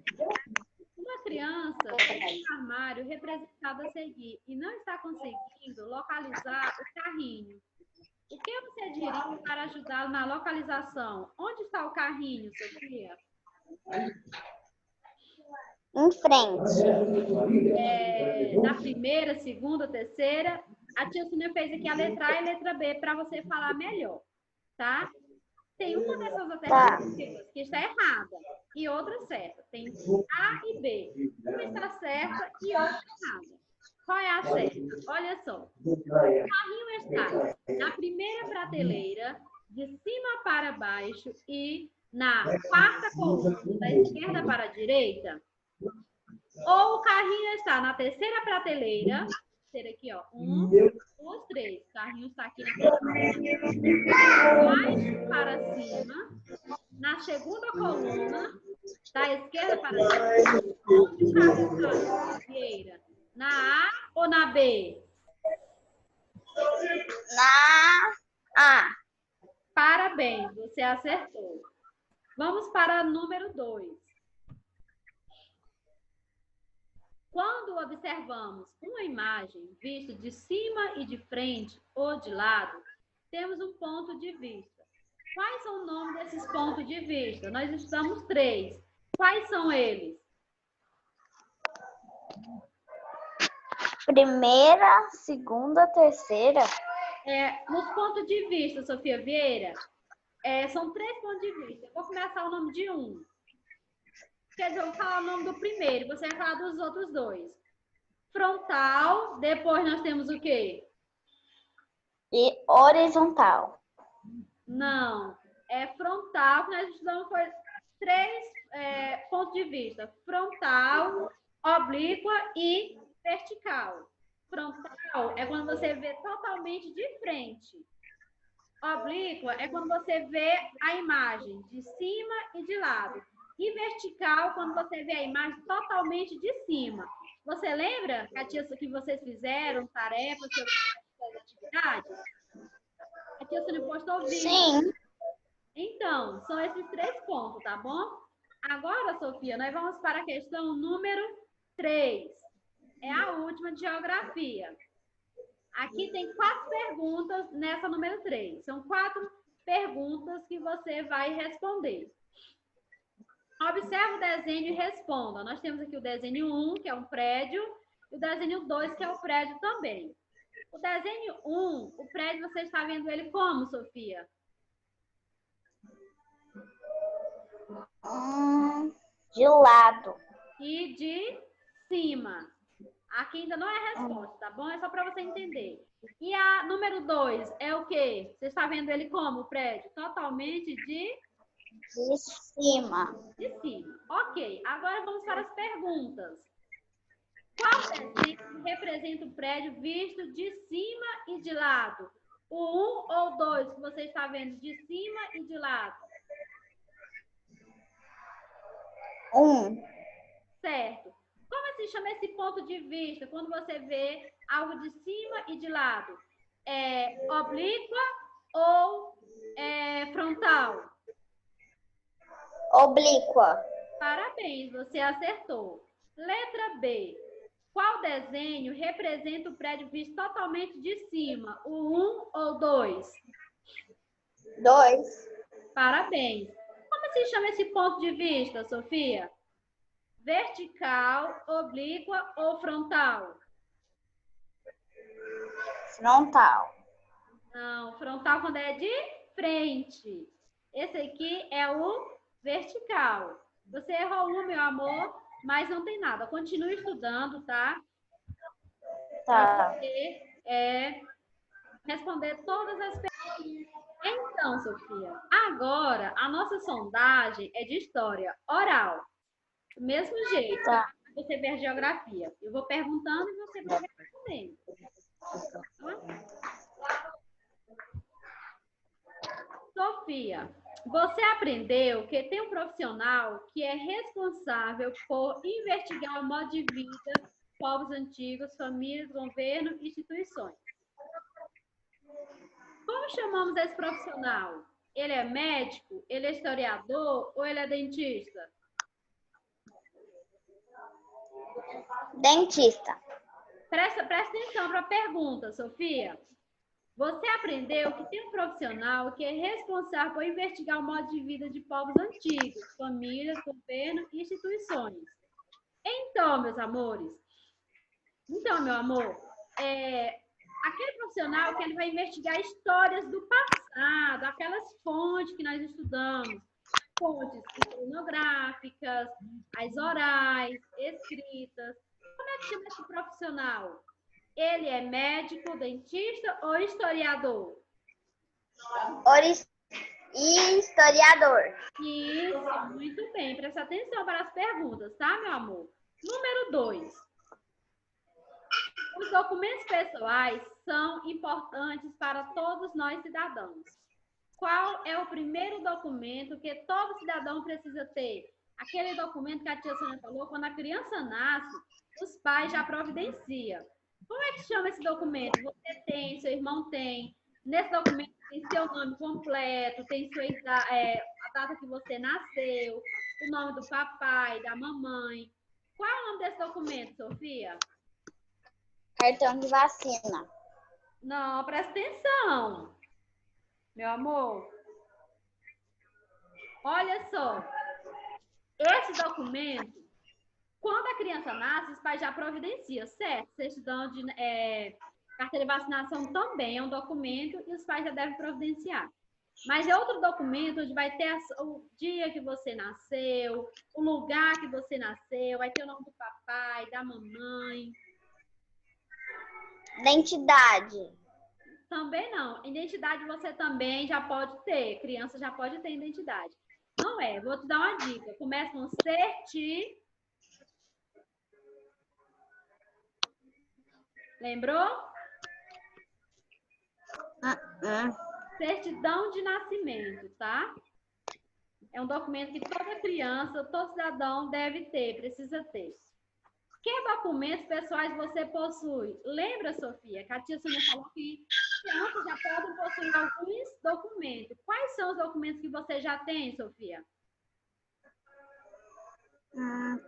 Uma criança tem um armário representado a seguir e não está conseguindo localizar o carrinho. O que você diria para ajudá-lo na localização? Onde está o carrinho, Sofia? Em frente. Na primeira, segunda, terceira. A tia Sônia fez aqui a letra A e a letra B para você falar melhor, tá? Tem uma dessas alternativas que está errada e outra certa. Tem A e B. Uma está certa e outra errada. Qual é a certa? Olha só. O carrinho está na primeira prateleira, de cima para baixo e na quarta coluna, da esquerda para a direita. Ou o carrinho está na terceira prateleira, terceira aqui, ó, 1, 2, 3. O carrinho está aqui na terceira, mais para cima, na segunda coluna, da esquerda para a direita. Onde o carrinho está, Vieira? Na A ou na B? Na A. Parabéns, você acertou. Vamos para o número 2. Quando observamos uma imagem vista de cima e de frente ou de lado, temos um ponto de vista. Quais são o nome desses pontos de vista? Nós estudamos 3. Quais são eles? Primeira, segunda, terceira. Nos pontos de vista, Sofia Vieira, são 3 pontos de vista. Eu vou começar o nome de um. Quer dizer, eu vou falar o nome do primeiro, você vai falar dos outros 2. Frontal, depois nós temos o quê? E horizontal. Não, frontal, que nós estudamos foi 3 pontos de vista. Frontal, oblíqua e vertical. Frontal é quando você vê totalmente de frente. Oblíqua é quando você vê a imagem de cima e de lado. E vertical, quando você vê a imagem totalmente de cima. Você lembra, Catiça, que vocês fizeram tarefas sobre as atividades? A Catiça não postou vídeo. Sim. Então, são esses 3 pontos, tá bom? Agora, Sofia, nós vamos para a questão número 3. É a última de geografia. Aqui tem 4 perguntas nessa número 3. São 4 perguntas que você vai responder. Observe o desenho e responda. Nós temos aqui o desenho 1, que é um prédio, e o desenho 2, que é o prédio também. O desenho 1, o prédio, você está vendo ele como, Sofia? De lado. E de cima. Aqui ainda não é a resposta, tá bom? É só para você entender. E a número 2 é o quê? Você está vendo ele como, o prédio? Totalmente de cima. De cima. Ok, agora vamos para as perguntas. Qual desenho representa o prédio visto de cima e de lado? O 1 ou o 2 que você está vendo de cima e de lado? 1. Certo. Como se chama esse ponto de vista quando você vê algo de cima e de lado? É oblíqua ou frontal? Oblíqua. Parabéns, você acertou. Letra B. Qual desenho representa o prédio visto totalmente de cima? O 1 ou 2? 2. Parabéns. Como se chama esse ponto de vista, Sofia? Vertical, oblíqua ou frontal? Frontal. Não, frontal quando é de frente. Esse aqui é o vertical. Você errou um, meu amor, mas não tem nada. Continue estudando, tá? Tá. Para você responder todas as perguntas. Então, Sofia, agora a nossa sondagem é de história oral. Do mesmo jeito, Tá. você vê a geografia. Eu vou perguntando e você vai respondendo. Sofia, você aprendeu que tem um profissional que é responsável por investigar o modo de vida, povos antigos, famílias, governo e instituições. Como chamamos esse profissional? Ele é médico? Ele é historiador ou ele é dentista? Dentista. Presta atenção para a pergunta, Sofia. Você aprendeu que tem um profissional que é responsável por investigar o modo de vida de povos antigos, famílias, governo e instituições. Então, meus amores, meu amor, aquele profissional que ele vai investigar histórias do passado, aquelas fontes que nós estudamos, fontes iconográficas, as orais, escritas. Como é que chama esse profissional? Ele é médico, dentista ou historiador? Historiador. Isso, muito bem. Presta atenção para as perguntas, tá, meu amor? Número 2. Os documentos pessoais são importantes para todos nós cidadãos. Qual é o primeiro documento que todo cidadão precisa ter? Aquele documento que a tia Sônia falou, quando a criança nasce, os pais já providenciam. Como é que chama esse documento? Você tem, seu irmão tem. Nesse documento tem seu nome completo, tem a data que você nasceu, o nome do papai, da mamãe. Qual é o nome desse documento, Sofia? Cartão de vacina. Não, presta atenção, meu amor. Olha só. Esse documento, quando a criança nasce, os pais já providenciam, certo? Certidão de carteira de vacinação também é um documento e os pais já devem providenciar. Mas é outro documento onde vai ter o dia que você nasceu, o lugar que você nasceu, vai ter o nome do papai, da mamãe. Identidade. Também não. Identidade você também já pode ter. Criança já pode ter identidade. Não é. Vou te dar uma dica. Começa com Lembrou? Certidão de nascimento, tá? É um documento que toda criança, todo cidadão deve ter, precisa ter. Que documentos pessoais você possui? Lembra, Sofia, que a tia Sônia falou que crianças já podem possuir alguns documentos. Quais são os documentos que você já tem, Sofia?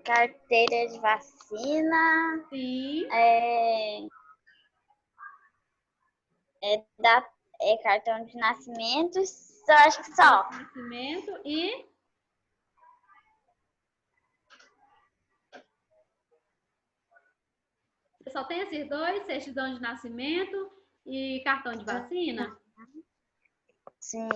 Carteira de vacina. Sim. Cartão de nascimento. Só acho que só. Nascimento e... Você só tem esses dois? Certidão de nascimento e cartão de vacina? Sim.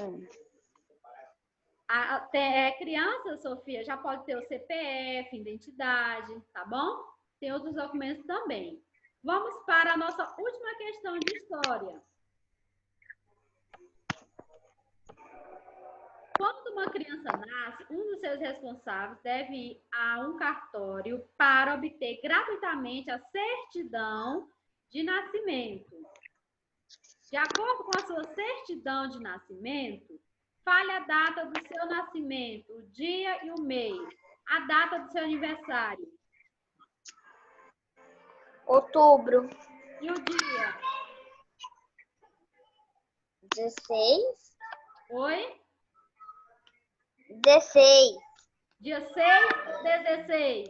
Criança, Sofia, já pode ter o CPF, identidade, tá bom? Tem outros documentos também. Vamos para a nossa última questão de história. Quando uma criança nasce, um dos seus responsáveis deve ir a um cartório para obter gratuitamente a certidão de nascimento. De acordo com a sua certidão de nascimento, fale a data do seu nascimento, o dia e o mês, a data do seu aniversário. Outubro. E o dia? 16. Oi? 16. Dia 6 ou 16?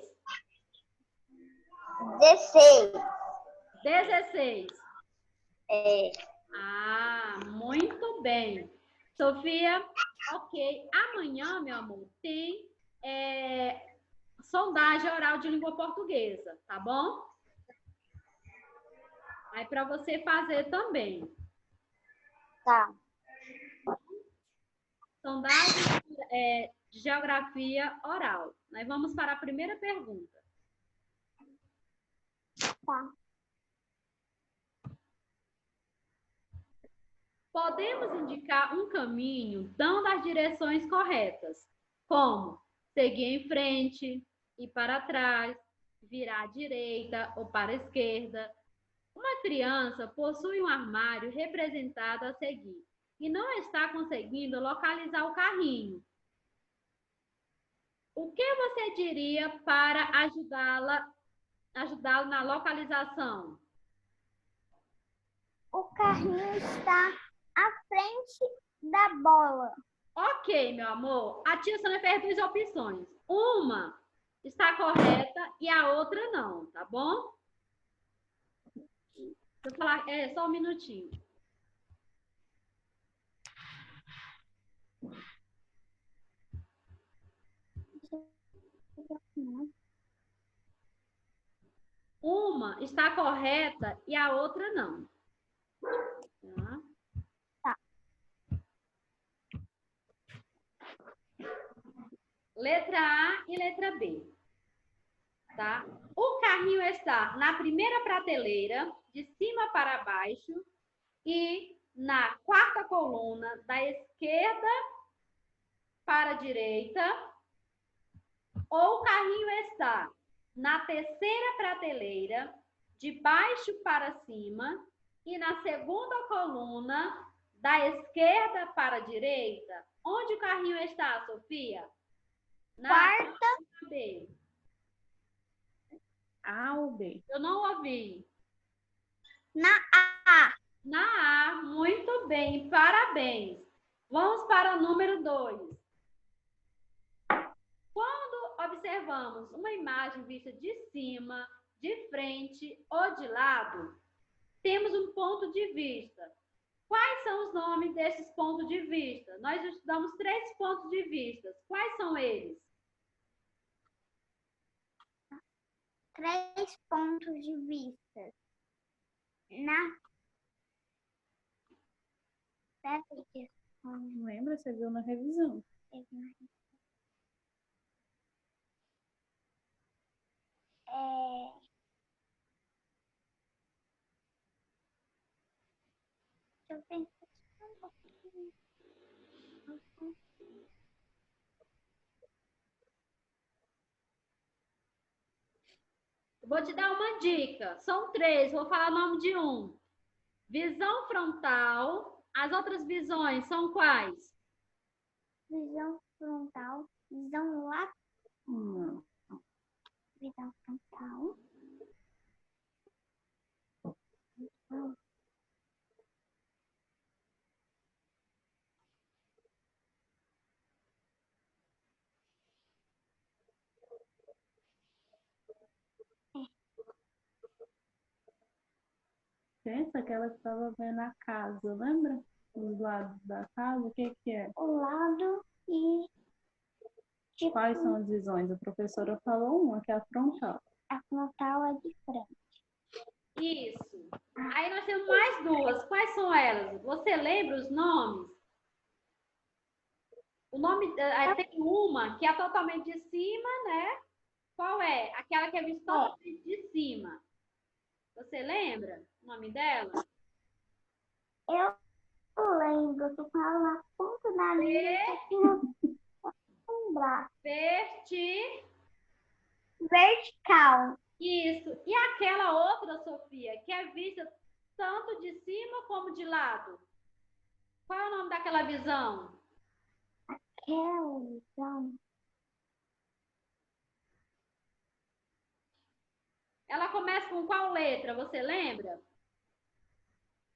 16. 16. É. Ah, muito bem. Sofia, ok. Amanhã, meu amor, tem sondagem oral de língua portuguesa, tá bom? Aí para você fazer também. Tá. Sondagem de geografia oral. Nós vamos para a primeira pergunta. Tá. Podemos indicar um caminho dando as direções corretas, como seguir em frente, ir para trás, virar à direita ou para a esquerda. Uma criança possui um armário representado a seguir e não está conseguindo localizar o carrinho. O que você diria para ajudá-lo na localização? O carrinho está à frente da bola. Ok, meu amor. A tia Sônia fez duas opções. Uma está correta e a outra não, tá bom? Vou falar, só um minutinho. Uma está correta e a outra não. Tá. Letra A e letra B. Tá? O carrinho está na primeira prateleira, de cima para baixo, e na quarta coluna, da esquerda para a direita, ou o carrinho está na terceira prateleira, de baixo para cima, e na segunda coluna, da esquerda para a direita. Onde o carrinho está, Sofia? Na Quarta. B. A ou B? Eu não ouvi. Na A. Na A, muito bem, parabéns. Vamos para o número 2. Quando observamos uma imagem vista de cima, de frente ou de lado, temos um ponto de vista. Quais são os nomes desses pontos de vista? Nós estudamos 3 pontos de vista. Quais são eles? 3 pontos de vista. Não lembra? Você viu na revisão. Deixa eu pensar um pouquinho. Vou te dar uma dica. São 3, vou falar o nome de um. Visão frontal. As outras visões são quais? Visão frontal, visão lateral. Não. Visão frontal. Pensa que ela estava vendo a casa, lembra? Os lados da casa, o que é? O lado e tipo, Quais são as visões? A professora falou uma, que é a frontal. a frontal é de frente. Isso. Aí nós temos mais 2. Quais são elas? Você lembra os nomes? O nome, aí tem uma que é totalmente de cima, né? Qual é? Aquela que é vista totalmente de cima. Você lembra o nome dela? Eu lembro, tu fala na ponta da língua, aqui no braço. Vertical. Isso. E aquela outra, Sofia, que é vista tanto de cima como de lado? Qual é o nome daquela visão? Aquela visão. Ela começa com qual letra? Você lembra?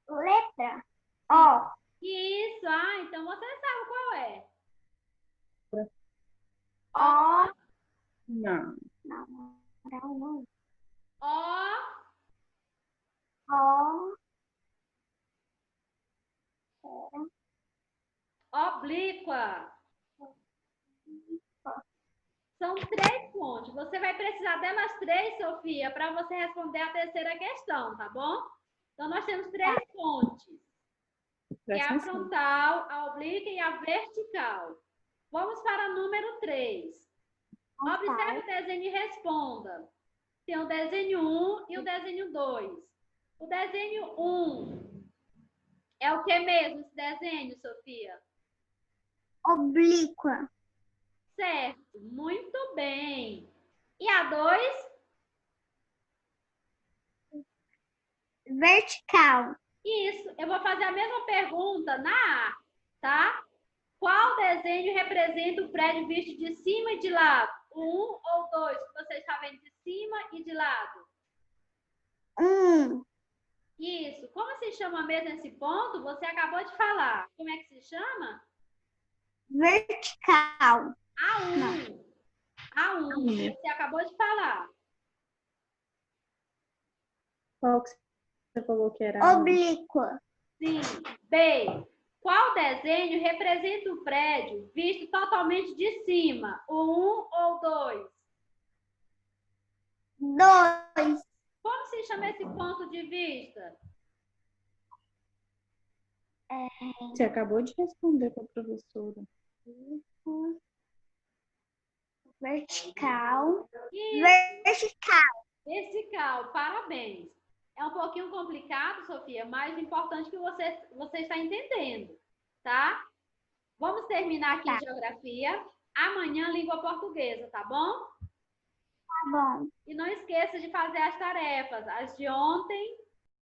Letra. Ó. Isso. Então você sabe qual é. Ó. Não. Não. Ó. Ó. Oblíqua. São 3 pontos. Você vai precisar delas 3, Sofia, para você responder a terceira questão, tá bom? Então, nós temos 3 pontes. Que é a frontal, a oblíqua e a vertical. Vamos para o número 3. Observe o desenho e responda. Tem o desenho 1 e o desenho 2. O desenho 1 é o que mesmo esse desenho, Sofia? Oblíqua. Certo, muito bem. E a 2? Vertical. Isso, eu vou fazer a mesma pergunta na A, tá? Qual desenho representa o prédio visto de cima e de lado? O 1 ou o 2, que você está vendo de cima e de lado? Isso. Como se chama mesmo esse ponto? Você acabou de falar. Como é que se chama? Vertical. A1. A1. Você acabou de falar. Qual que você falou que era? Oblíqua. Sim. B. Qual desenho representa o prédio visto totalmente de cima? O 1 ou o 2? 2. Como se chama esse ponto de vista? Você acabou de responder para a professora. Vertical. Isso. Vertical. Vertical, parabéns. É um pouquinho complicado, Sofia, mas o importante é que você está entendendo, tá? Vamos terminar aqui em geografia. Amanhã, língua portuguesa, tá bom? Tá bom. E não esqueça de fazer as tarefas, as de ontem